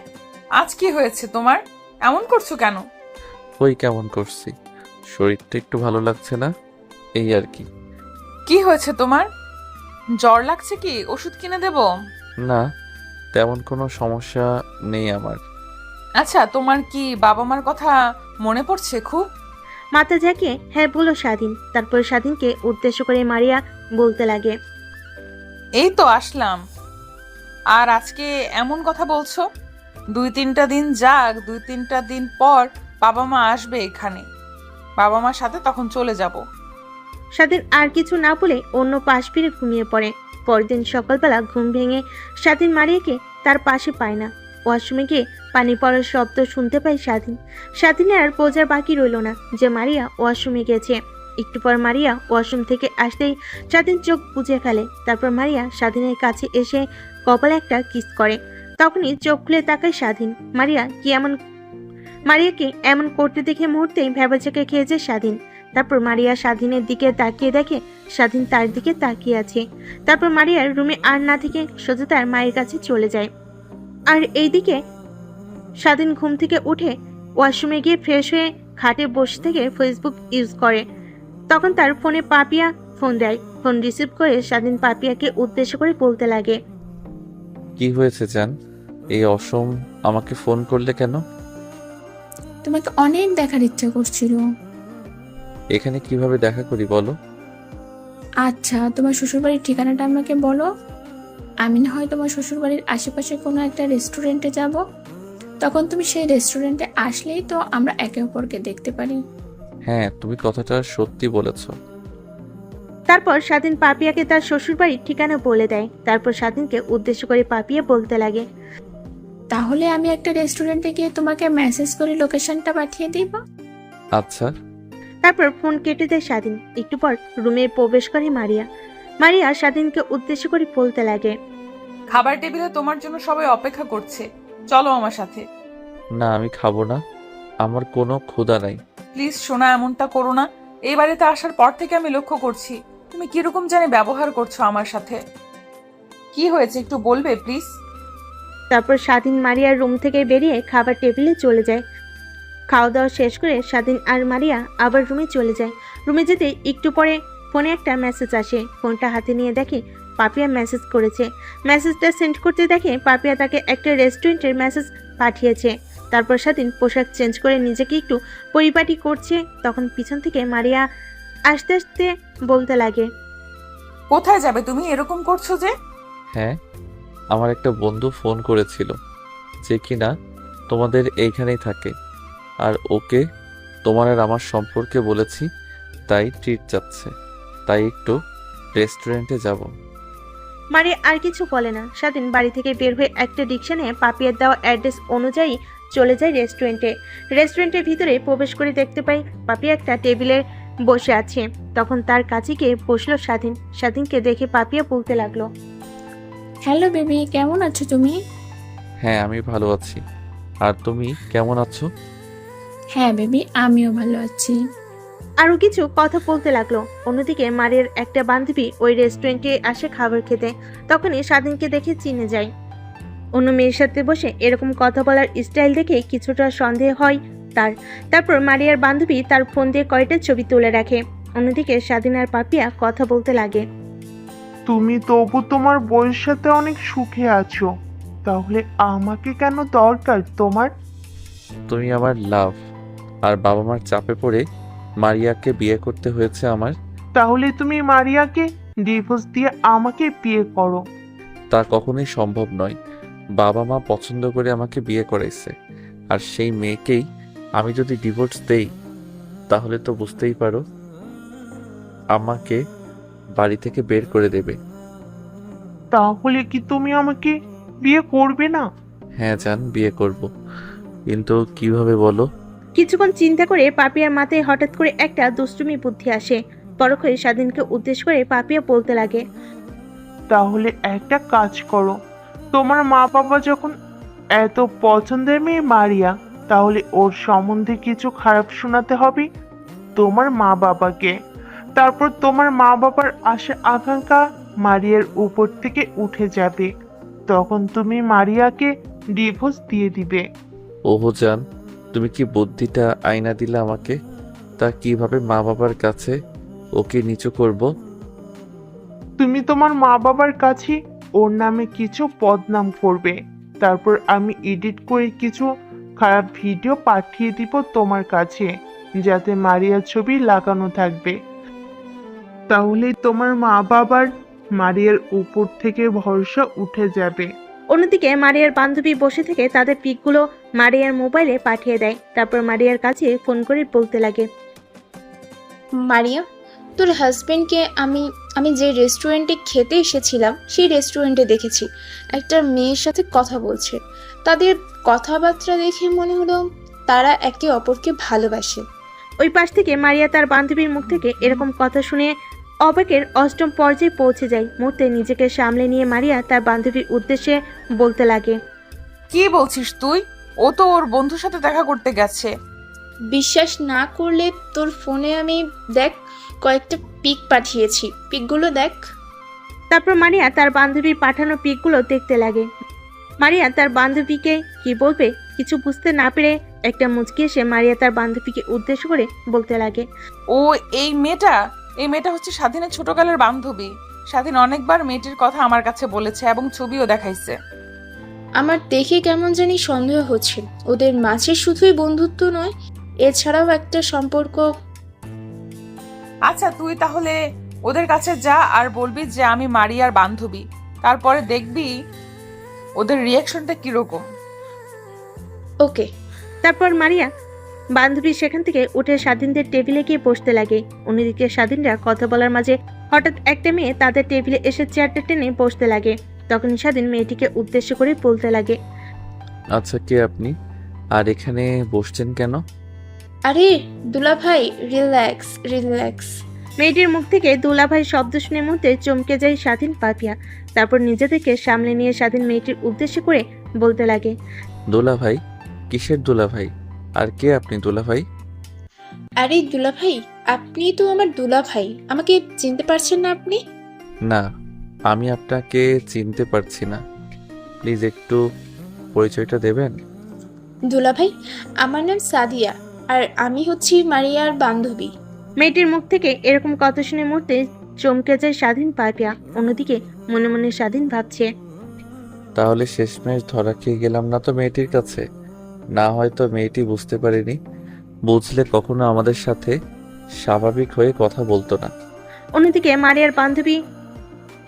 আজ কি হয়েছে তোমার? এমন করছো কেন? ওই কেমন করছি, শরীরটা একটু ভালো লাগছে না, এই আর কি। কি হয়েছে তোমার? জ্বর লাগছে কি? ওষুধ কিনে দেব? না, তেমন কোনো সমস্যা নেই আমার। আচ্ছা, তোমার কি বাবা মার কথা মনে পড়ছে খুব? মাথা ঝাঁকিয়ে হ্যাঁ বলল স্বাধীন। তারপর স্বাধীনকে উদ্দেশ্য করে মারিয়া বলতে লাগে, এই তো আসলাম, আর আজকে এমন কথা বলছো? 2-3টা দিন যাক, 2-3টা দিন পর বাবা মা আসবে এখানে, বাবা মার সাথে তখন চলে যাব। স্বাধীন আর কিছু না বলে অন্য পাশ ফিরে ঘুমিয়ে পড়ে। পরদিন সকালবেলা ঘুম ভেঙে স্বাধীন মারিয়াকে তার পাশে পায় না। ওয়াশরুমে গিয়ে পানি পড়ার শব্দ শুনতে পায় স্বাধীন। স্বাধীনের আর বোঝার বাকি রইল না যে মারিয়া ওয়াশরুমে গেছে। একটু পর মারিয়া ওয়াশরুম থেকে আসতেই স্বাধীন চোখ বুজে ফেলে। তারপর মারিয়া স্বাধীনের কাছে এসে কপালে একটা কিস করে। তখনই চোখ খুলে তাকায় স্বাধীন। মারিয়াকে এমন করতে দেখে মুহূর্তেই ভেবাচাকে খেয়েছে স্বাধীন। তারপর মারিয়া স্বাধীনের দিকে তাকিয়ে দেখে স্বাধীন তার দিকে তাকিয়ে আছে। তারপর মারিয়ার রুমে আর না থেকে সোজা তার মায়ের কাছে চলে যায়। আর এইদিকে স্বাধীন ঘুম থেকে উঠে ওয়াশরুমে গিয়ে ফ্রেশ হয়ে খাটে বসে থেকে ফেসবুক ইউজ করে। তখন তার ফোনে পাপিয়া ফোন দেয়। ফোন রিসিভ করে স্বাধীন পাপিয়াকে উদ্দেশ্য করে বলতে লাগে, কি হয়েছে জান? এই অসম আমাকে ফোন করলে কেন? তোমাকে অনেক দেখার ইচ্ছা করছিল। এখানে কিভাবে দেখা করি বলো? আচ্ছা, তোমার শ্বশুরবাড়ির ঠিকানাটা আমাকে বলো। আমি না হয় তোমার শ্বশুরবাড়ির আশেপাশে কোনো একটা রেস্টুরেন্টে যাব, তখন তুমি সেই রেস্টুরেন্টে আসলেই তো আমরা একে অপরকে দেখতে পারি। হ্যাঁ, তুমি কথাটা সত্যি বলেছো। তারপর স্বাধীন পাপিয়াকে তার শ্বশুরবাড়ির ঠিকানা বলে দেয়। তারপর স্বাধীনকে উদ্দেশ্য করে পাপিয়া বলতে লাগে, তাহলে আমি একটা রেস্টুরেন্টে গিয়ে তোমাকে মেসেজ করে লোকেশনটা পাঠিয়ে দিব। আচ্ছা। তারপর ফোন কেটে দেয় স্বাধীন। একটু পর রুমে প্রবেশ করে মারিয়া। মারিয়া স্বাধীনকে উদ্দেশ্য করে বলতে লাগে, খাবার টেবিলে তোমার জন্য সবাই অপেক্ষা করছে, চলো আমার সাথে। না, আমি খাবো না, আমার কোনো ক্ষুধা নাই। প্লিজ সোনা, এমনটা করো না। এই বাড়িতে আসার পর থেকে আমি লক্ষ্য করছি তুমি কিরকম জানি ব্যবহার করছো আমার সাথে। কি হয়েছে একটু বলবে প্লিজ? তারপর স্বাধীন মারিয়ার রুম থেকে বেরিয়ে খাবার টেবিলে চলে যায়। খাওয়া দাওয়া শেষ করে স্বাধীন আর মারিয়া আবার রুমে চলে যায়। রুমে যেতে একটু পরে ফোনে একটা মেসেজ আসে। ফোনটা হাতে নিয়ে দেখে পাপিয়া মেসেজ করেছে। মেসেজটা সেন্ড করতে দেখে পাপিয়া তাকে একটা রেস্টুরেন্টের মেসেজ পাঠিয়েছে। তারপর স্বাধীন পোশাক চেঞ্জ করে নিজেকে একটু পরিপাটি করছে। তখন পিছন থেকে মারিয়া আস্তে আস্তে বলতে লাগে, কোথায় যাবে তুমি? এরকম করছো যে? হ্যাঁ, আমার একটা বন্ধু ফোন করেছিল যে কিনা তোমাদের এইখানেই থাকে, আর ওকে তোমার আর আমার সম্পর্কে বলেছি, তাই ট্রিট চাচ্ছে, তাই একটু রেস্টুরেন্টে যাব। মারিয়া আর কিছু বলে না। স্বাধীন বাড়ি থেকে বের হয়ে একটা রিক্সা নিয়ে পাপিয়ার দেওয়া অ্যাড্রেস অনুযায়ী চলে যায় রেস্টুরেন্টে। রেস্টুরেন্টের ভিতরে প্রবেশ করে দেখতে পাই পাপিয়া একটা টেবিলে বসে আছে। তখন তার কাছে গিয়ে বসলো স্বাধীন। স্বাধীনকে দেখে পাপিয়া বলতে লাগলো, হ্যালো বেবি, কেমন আছো তুমি? হ্যাঁ, আমি ভালো আছি, আর তুমি কেমন আছো? হ্যাঁ বেবি, আমিও ভালো আছি। আরো কিছু কথা বলতে লাগলো। অন্যদিকে মারিয়ার একটা বান্ধবী ওই রেস্টুরেন্টে আসে খাবার খেতে। তখনই স্বাধীনকে দেখে চিনে যায়। অন্য মেয়ের সাথে বসে এরকম কথা বলার স্টাইল দেখে কিছুটা সন্দেহ হয় তার। তারপর মারিয়ার বান্ধবী তার ফোন দিয়ে কয়টা ছবি তুলে রাখে। অন্যদিকে স্বাধীন আর পাপিয়া কথা বলতে লাগে, তুমি তবু তোমার বউয়ের সাথে অনেক সুখে আছো, তাহলে আমাকে কেন দরকার তোমার? তুমি আমার লাভ, আর বাবা মার চাপে পড়ে মারিয়াকে বিয়ে করতে হয়েছে আমার। তাহলে তুমি মারিয়াকে ডিভোর্স দিয়ে আমাকে বিয়ে করো। তা কখনোই সম্ভব নয়। বাবা মা পছন্দ করে আমাকে বিয়ে করাইছে, আর সেই মেয়েকেই আমি যদি ডিভোর্স দেই, তাহলে তো বুঝতেই পারো আমাকে বাড়ি থেকে বের করে দেবে। তাহলে কি তুমি আমাকে বিয়ে করবে না? হ্যাঁ জান, বিয়ে করব, কিন্তু কিভাবে বলো? কিছুক্ষণ চিন্তা করে পাপিয়ার মাথায় হঠাৎ করে একটা দুষ্টুমি বুদ্ধি আসে। পরক্ষণে স্বাধীনকে উদ্দেশ্য করে পাপিয়া বলতে লাগে, তাহলে একটা কাজ করো, তোমার মা বাবা যখন এত পছন্দের মেয়ে মারিয়া, তাহলে ওর সম্বন্ধে কিছু খারাপ শোনাতে হবে তোমার মা বাবাকে। তারপর তোমার মা বাবার আশা আকাঙ্ক্ষা মারিয়ার উপর থেকে উঠে যাবে। তখন তুমি মারিয়াকে ডিভোর্স দিয়ে দিবে। ওহো জান, তুমি কি বুদ্ধিটা আইনা দিলে আমাকে? তা কিভাবে মা বাবার কাছে ওকে নিচু করব? তুমি তোমার মা বাবার কাছে ওর নামে কিছু বদনাম করবে, তারপর আমি এডিট করে কিছু খারাপ ভিডিও পাঠিয়ে দিব তোমার কাছে, যাতে মারিয়ার ছবি লাগানো থাকবে। তাহলে তোমার মা বাবার মারিয়ার উপর থেকে ভরসা উঠে যাবে। অন্যদিকে মারিয়ার বান্ধবী বসে থেকে তাদের পিকগুলো মারিয়ার মোবাইলে পাঠিয়ে দেয়। তারপর মারিয়ার কাছে ফোন করে বলতে লাগে, মারিয়া, তোর হাজবেন্ডকে আমি আমি যে রেস্টুরেন্টে খেতে এসেছিলাম সেই রেস্টুরেন্টে দেখেছি একটা মেয়ের সাথে কথা বলছে। তাদের কথাবার্তা দেখে মনে হলো তারা একে অপরকে ভালোবাসে। ওই পাশ থেকে মারিয়া তার বান্ধবীর মুখ থেকে এরকম কথা শুনে অবাকের অষ্টম পর্যায়ে পৌঁছে যায়। মুহূর্তে নিজেকে সামলে নিয়ে মারিয়া তার বান্ধবীর উদ্দেশ্যে বলতে লাগে, কি বলছিস তুই? ও তো ওর বন্ধুর সাথে দেখা করতে গেছে। বিশ্বাস না করলে তোর ফোনে আমি দেখ কয়েকটা পিক পাঠিয়েছি, পিকগুলো দেখ। তারপর মারিয়া তার বান্ধবীর পাঠানো পিকগুলো দেখতে লাগে। মারিয়া তার বান্ধবীকে কি বলবে কিছু বুঝতে না পেরে একটা মুচকি এসে মারিয়া তার বান্ধবীকে উদ্দেশ্য করে বলতে লাগে, ও এই মেয়েটা হচ্ছে স্বাধীনের ছোটকালের বান্ধবী। স্বাধীন অনেকবার মেয়েটির কথা আমার কাছে বলেছে এবং ছবিও দেখাইছে। আমার দেখে কেমন জানি সন্দেহ হচ্ছে ওদের মাঝে শুধুই বন্ধুত্ব নয়, এছাড়াও একটা সম্পর্ক। আচ্ছা, তুই তাহলে ওদের কাছে যা আর বলবি যে আমি মারিয়ার বান্ধবী। তারপরে দেখবি ওদের রিয়াকশনটা কিরকম। ওকে। তারপর মারিয়া বান্ধবী সেখান থেকে উঠে স্বাধীনদের টেবিলে গিয়ে বসতে লাগে। অন্যদিকে স্বাধীনরা কথা বলার মাঝে হঠাৎ একটা মেয়ে তাদের টেবিলে এসে চেয়ারটা টেনে বসতে লাগে। তখন স্বাধীন মেয়েটিকে উদ্দেশ্য করে বলতে লাগে, আচ্ছা, কে আপনি আর এখানে বসছেন কেন? আরে দুলা ভাই, রিল্যাক্স রিল্যাক্স। মেয়েটির মুখ থেকে দুলাভাই শব্দ শুনে মুহূর্তে চমকে যায় স্বাধীন পাপিয়া। তারপর নিজেদেরকে সামলে নিয়ে স্বাধীন মেয়েটির উদ্দেশ্য করে বলতে লাগে, দোলা ভাই? কিসের দোলা ভাই? আর কে আপনি দোলা ভাই? আরে দুলা ভাই, আপনি তো আমার দুলা ভাই, আমাকে চিনতে পারছেন না আপনি? না, আমি আপনাকে চিনতে পারছি না। প্লিজ একটু পরিচয়টা দেবেন। দুলা ভাই, আমার নাম সাদিয়া আর আমি হচ্ছি মারিয়ার বান্ধবী। মেয়েটির মুখ থেকে এরকম কথা শুনে মুহূর্তে চমকে যায় স্বাধীন পাপিয়া। অন্যদিকে মনে মনে স্বাধীন ভাবছে, তাহলে শেষমেশ ধরা খেয়ে গেলাম না তো মেয়েটির কাছে? না, হয়তো মেয়েটি বুঝতে পারেনি। বুঝলে কখনো আমাদের সাথে স্বাভাবিক হয়ে কথা বলতো না। অন্যদিকে মারিয়ার বান্ধবী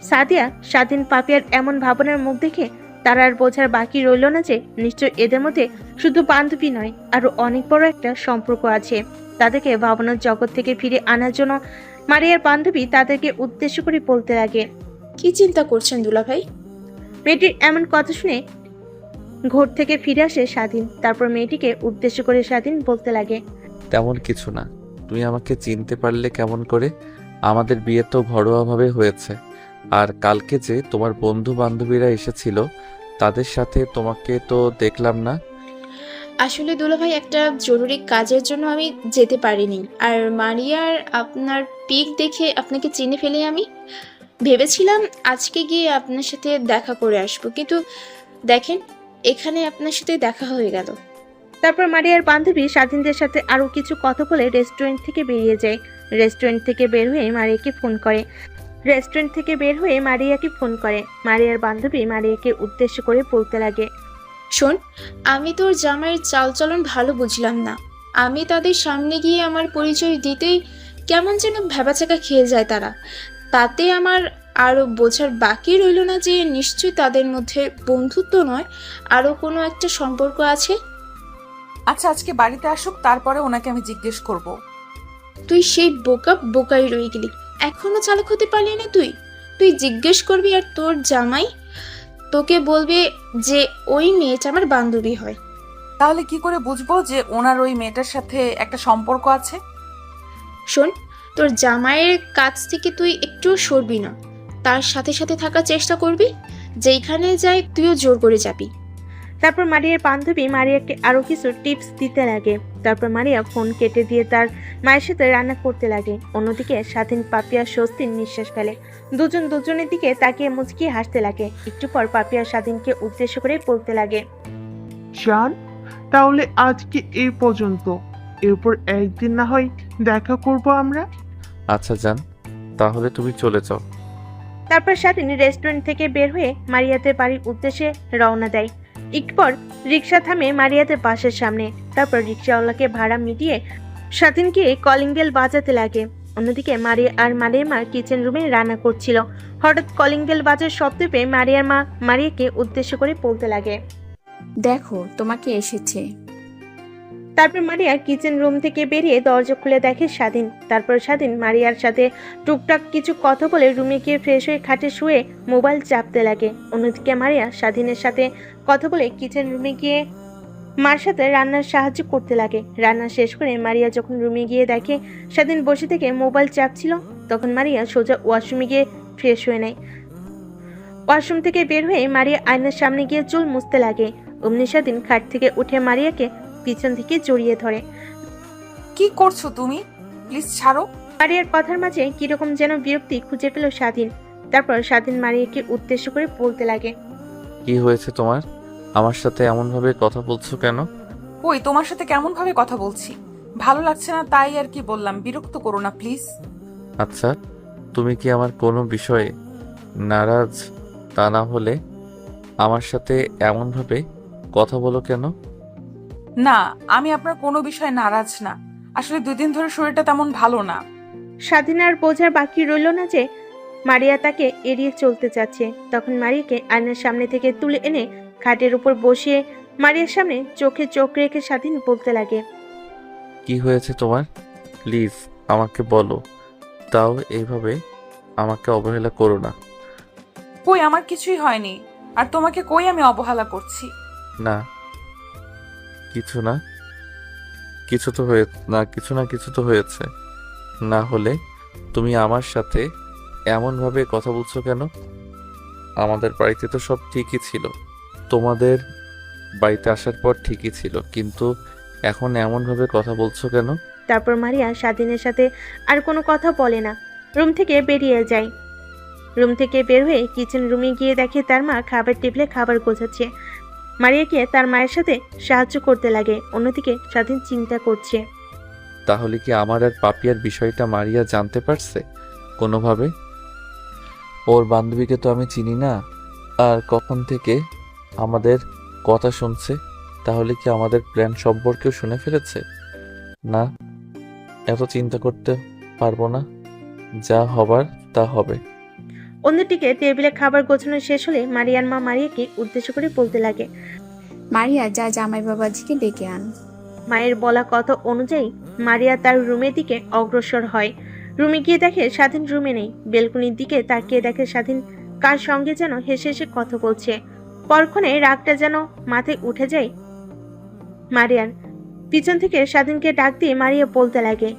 সাদিয়া স্বাধীন পাপিয়ার এমন ভাবনার মুখ দেখে তার আর বোঝার বাকি রইল না যে নিশ্চয় এদের মধ্যে শুধু বান্ধবী নয়, আরো অনেক বড় একটা সম্পর্ক আছে। তাদেরকে ভাবনার জগৎ থেকে ফিরে আনার জন্য মারিয়ার বান্ধবী তাদেরকে উদ্দেশ্য করে বলতে লাগে, কি চিন্তা করছেন দুলা ভাই? মেয়েটির এমন কথা শুনে ঘর থেকে ফিরে আসে স্বাধীন। তারপর মেয়েটিকে উদ্দেশ্য করে স্বাধীন বলতে লাগে, তেমন কিছু না। তুমি আমাকে চিনতে পারলে কেমন করে? আমাদের বিয়ে তো ঘরোয়াভাবে হয়েছে। আর কালকে যে তোমার বন্ধু বান্ধবীরা এসেছিল তাদের সাথে তোমাকে তো দেখলাম না। আসলে দুলা ভাই, একটা জরুরি কাজের জন্য আমি যেতে পারিনি। আর মারিয়ার আপনার পিক দেখে আপনাকে চিনে ফেলে আমি ভেবেছিলাম আজকে গিয়ে আপনার সাথে দেখা করে আসবো, কিন্তু দেখেন এখানে আপনার সাথে দেখা হয়ে গেল। তারপর মারিয়ার বান্ধবী স্বাধীনদের সাথে আরো কিছু কথা বলে রেস্টুরেন্ট থেকে বেরিয়ে যায়। রেস্টুরেন্ট থেকে বের হয়ে মারিয়াকে ফোন করে। মারিয়ার বান্ধবী মারিয়াকে উদ্দেশ্য করে বলতে লাগে, শোন, আমি তোর জামাইয়ের চালচলন ভালো বুঝলাম না। আমি তাদের সামনে গিয়ে আমার পরিচয় দিতেই কেমন যেন ভ্যাবাচাকা খেয়ে যায় তারা। তাতে আমার আরও বোঝার বাকি রইল না যে নিশ্চয়ই তাদের মধ্যে বন্ধুত্ব নয়, আরও কোনো একটা সম্পর্ক আছে। আচ্ছা, আজকে বাড়িতে আসুক, তারপরে ওনাকে আমি জিজ্ঞেস করব। তুই সেই বোকাই রয়ে গেলি, এখনো চালাক হতে পারলি না তুই? তুই জিজ্ঞেস করবি আর তোর জামাই তোকে বলবে যে ওই মেয়েটা আমার বান্ধবী হয়। তাহলে কি করে বুঝবো যে ওনার ওই মেয়েটার সাথে একটা সম্পর্ক আছে? শোন, তোর জামাইয়ের কাছ থেকে তুই একটুও সরবি না, তার সাথে সাথে থাকার চেষ্টা করবি। যেইখানে যাই তুইও জোর করে যাবি। তারপর মারিয়ার বান্ধবী মারিয়াকে আরো কিছু টিপস দিতে লাগে। তারপর মারিয়া ফোন কেটে দিয়ে তার মায়ের সাথে রান্না করতে লাগে। অন্যদিকে স্বাধীন পাপিয়া স্বস্তির নিঃশ্বাস ফেলে। দুজন দুজনের দিকে তাকিয়ে মুচকিয়ে হাসতে লাগে। একটু পর পাপিয়া স্বাধীনকে উদ্দেশ্য করে বলতে লাগে, জান, তাহলে আজকে এই পর্যন্ত, এরপর একদিন না হয় দেখা করব আমরা। আচ্ছা যান, তাহলে তুমি চলে যাও। তারপর স্বাধীন রেস্টুরেন্ট থেকে বের হয়ে মারিয়াদের বাড়ির উদ্দেশ্যে রওনা দেয়। একটু পর রিক্সা থামে মারিয়াদের বাসার সামনে। তারপর রিক্সাওয়ালাকে ভাড়া মিটিয়ে স্বাধীনকে কলিং বেল বাজাতে লাগে। অন্যদিকে মারিয়া আর মারিয়ার মা কিচেন রুমে রান্না করছিল। হঠাৎ কলিং বেল বাজার শব্দ পেয়ে মারিয়ার মা মারিয়াকে উদ্দেশ্য করে বলতে লাগে, দেখো তোমাকে এসেছে। তারপর মারিয়া কিচেন রুম থেকে বেরিয়ে দরজা খুলে দেখে স্বাধীন। তারপর স্বাধীন মারিয়ার সাথে টুকটাক কিছু কথা বলে রুমে গিয়ে ফ্রেশ হয়ে খাটে শুয়ে মোবাইল চাপতে লাগে। অন্যদিকে মারিয়া স্বাধীনের সাথে কথা বলে কিচেন রুমে গিয়ে মার সাথে রান্নার সাহায্য করতে লাগে। রান্না শেষ করে মারিয়া যখন রুমে গিয়ে দেখে স্বাধীন বসে থেকে মোবাইল চাপছিল, তখন মারিয়া সোজা ওয়াশরুমে গিয়ে ফ্রেশ হয়ে নেয়। ওয়াশরুম থেকে বের হয়ে মারিয়া আয়নার সামনে গিয়ে চুল মুছতে লাগে। অমনি স্বাধীন খাট থেকে উঠে মারিয়াকে পিছন থেকে জড়িয়ে ধরে। কি করছো তুমি? প্লিজ ছাড়ো। মারিয়ার কথার মাঝে কিরকম যেন বিরক্তি খুঁজে পেল স্বাধীন। তারপর স্বাধীন মারিয়াকে উদ্দেশ্য করে বলতে লাগে, কি হয়েছে তোমার? আমার সাথে এমনভাবে কথা বলছো কেন? ওই তোমার সাথে কেমন ভাবে কথা বলছি, ভালো লাগছে না তাই আর কি বললাম, বিরক্ত করো না প্লিজ। আচ্ছা, তুমি কি আমার কোনো বিষয়ে নারাজ? তা না হলে আমার সাথে এমনভাবে কথা বলো কেন? না, আমি আপনার কোনো বিষয়ে নারাজ না, আসলে 2 দিন ধরে শরীরটা তেমন ভালো না। স্বাধীন আর বোঝার বাকি রইল না যে মারিয়া তাকে এড়িয়ে চলতে যাচ্ছে। তখন মারিয়াকে আয়নার সামনে থেকে তুলে এনে খাটের উপর বসিয়ে মারিয়ার সামনে চোখে চোখ রেখে স্বাধীন বলতে লাগে, কি হয়েছে তোমার? প্লিজ আমাকে বলো, তাও এইভাবে আমাকে অবহেলা করো না। কই, আমার কিছুই হয়নি, আর তোমাকে কই আমি অবহেলা করছি? না কিছু না, কিছু তো হয়ে না কিছু না কিছু তো হয়েছে। না হলে তুমি আমার সাথে এমনভাবে কথা বলছো কেন? আমাদের বাড়িতে তো সব ঠিকই ছিল, তোমাদের বাড়িতে আসার পর ঠিকই ছিল, কিন্তু এখন এমনভাবে কথা বলছো কেন? তারপর মারিয়া স্বাধীনের সাথে আর কোনো কথা বলে না, রুম থেকে বেরিয়ে যায়। রুম থেকে বের হয়ে কিচেন রুমে গিয়ে দেখে তার মা খাবার টেবিলে খাবার গোছাচ্ছে। মারিয়াকে তার মায়ের সাথে সাহায্য করতে লাগে। অন্যদিকে স্বাধীন চিন্তা করছে, তাহলে কি আমার আর পাপিয়ার বিষয়টা মারিয়া জানতে পারছে কোনোভাবে? ওর বান্ধবীকে তো আমি চিনি না, আর কখন থেকে আমাদের কথা শুনছে? তাহলে কি আমাদের প্ল্যান সম্পর্কেও শুনে ফেলেছে? না, এত চিন্তা করতে পারবো না, যা হবার তা হবে। অন্যদিকে টেবিলে খাবার গোছানো শেষ হলে মারিয়ার মা মারিয়াকে উদ্দেশ্য করে বলতে লাগে, মারিয়া, যা জামাই বাবাজিকে ডেকে আন। মায়ের বলা কথা অনুযায়ী মারিয়া তার রুমের দিকে অগ্রসর হয়। রুমে গিয়ে দেখে স্বাধীন রুমে নেই। বেলকনির দিকে তাকিয়ে দেখে স্বাধীন কার সঙ্গে যেন হেসে হেসে কথা বলছে। পরক্ষণে রাগটা যেন মাথায় উঠে যায় মারিয়ার। পিছন থেকে স্বাধীনকে ডাক দিয়ে মারিয়া বলতে লাগে,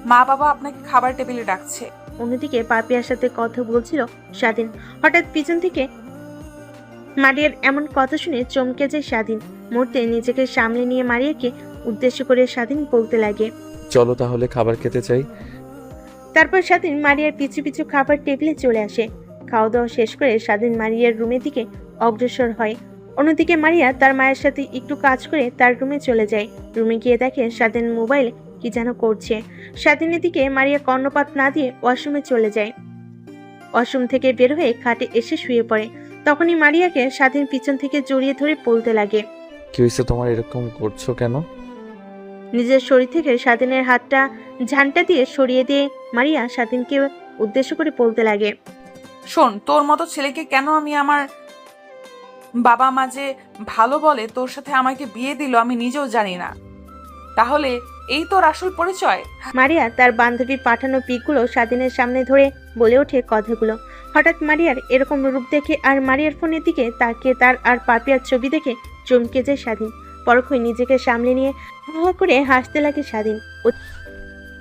মা বাবা আপনাকে খাবার টেবিলে ডাকছে। অন্যদিকে পাপিয়ার সাথে কথা বলছিল স্বাধীন। হঠাৎ পিছন থেকে মারিয়ার এমন কথা শুনে চমকে যায় স্বাধীন। মুহূর্তে নিজেকে সামলে নিয়ে মারিয়াকে উদ্দেশ্য করে স্বাধীন বলতে লাগে, চলো তাহলে খাবার খেতে চাই। তারপর স্বাধীন মারিয়ার পিছু পিছু খাবার টেবিলে চলে আসে। খাওয়া দাওয়া শেষ করে স্বাধীন মারিয়ার রুমের দিকে অগ্রসর হয়। অন্যদিকে মারিয়া তার মায়ের সাথে একটু কাজ করে তার রুমে চলে যায়। রুমে গিয়ে দেখে স্বাধীন মোবাইল কি যেন করছে। স্বাধীনের দিকে মারিয়া কর্ণপাত না দিয়ে ওয়াশরুমে চলে যায়। ওয়াশরুম থেকে বের হয়ে খাটে এসে শুয়ে পড়ে। তখনই মারিয়াকে স্বাধীন পিছন থেকে জড়িয়ে ধরে বলতে লাগে, কি হয়েছে তোমার, এরকম করছো কেন? নিজের শরীর থেকে স্বাধীনের হাতটা ঝান্টা দিয়ে সরিয়ে দিয়ে মারিয়া স্বাধীনকে উদ্দেশ্য করে বলতে লাগে, শোন, তোর মতো ছেলেকে কেন আমি আমার বাবা মা যে ভালো বলে তোর সাথে আমাকে বিয়ে দিল আমি নিজেও জানি না। তাহলে এই তোর আসল পরিচয়? মারিয়া তার বান্ধবীর পাঠানো পিকগুলো স্বাধীনের সামনে ধরে বলে ওঠে কথাগুলো। হঠাৎ মারিয়ার এরকম রূপ দেখে আর মারিয়ার ফোনের দিকে তাকিয়ে তার আর পাপিয়ার ছবি দেখে চমকে যায় স্বাধীন। পরক্ষণে নিজেকে সামলে নিয়ে হা করে হাসতে লাগে স্বাধীন।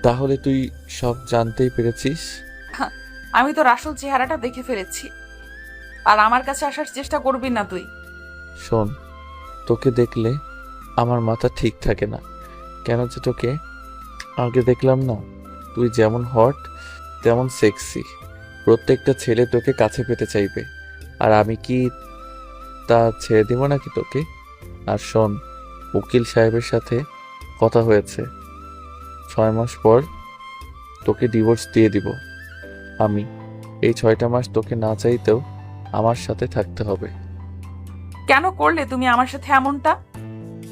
তাহলে তুই সব জানতেই পেরেছিস? আমি তোর আসল চেহারাটা দেখে ফেলেছি, আর আমার কাছে আসার চেষ্টা করবি না তুই। শোন, তোকে দেখলে আমার মাথা ঠিক থাকে না কেন যে তোকে আগে দেখলাম না। তুই যেমন হট তেমন সেক্সি, প্রত্যেকটা ছেলে তোকে কাছে পেতে চাইবে, আর আমি কি তা ছেড়ে দিব নাকি তোকে? আর শোন, উকিল সাহেবের সাথে কথা হয়েছে, 6 মাস পর তোকে ডিভোর্স দিয়ে দিব আমি। এই 6টা মাস তোকে না চাইতেও আমার সাথে থাকতে হবে। কেন করলে তুমি আমার সাথে এমনটা?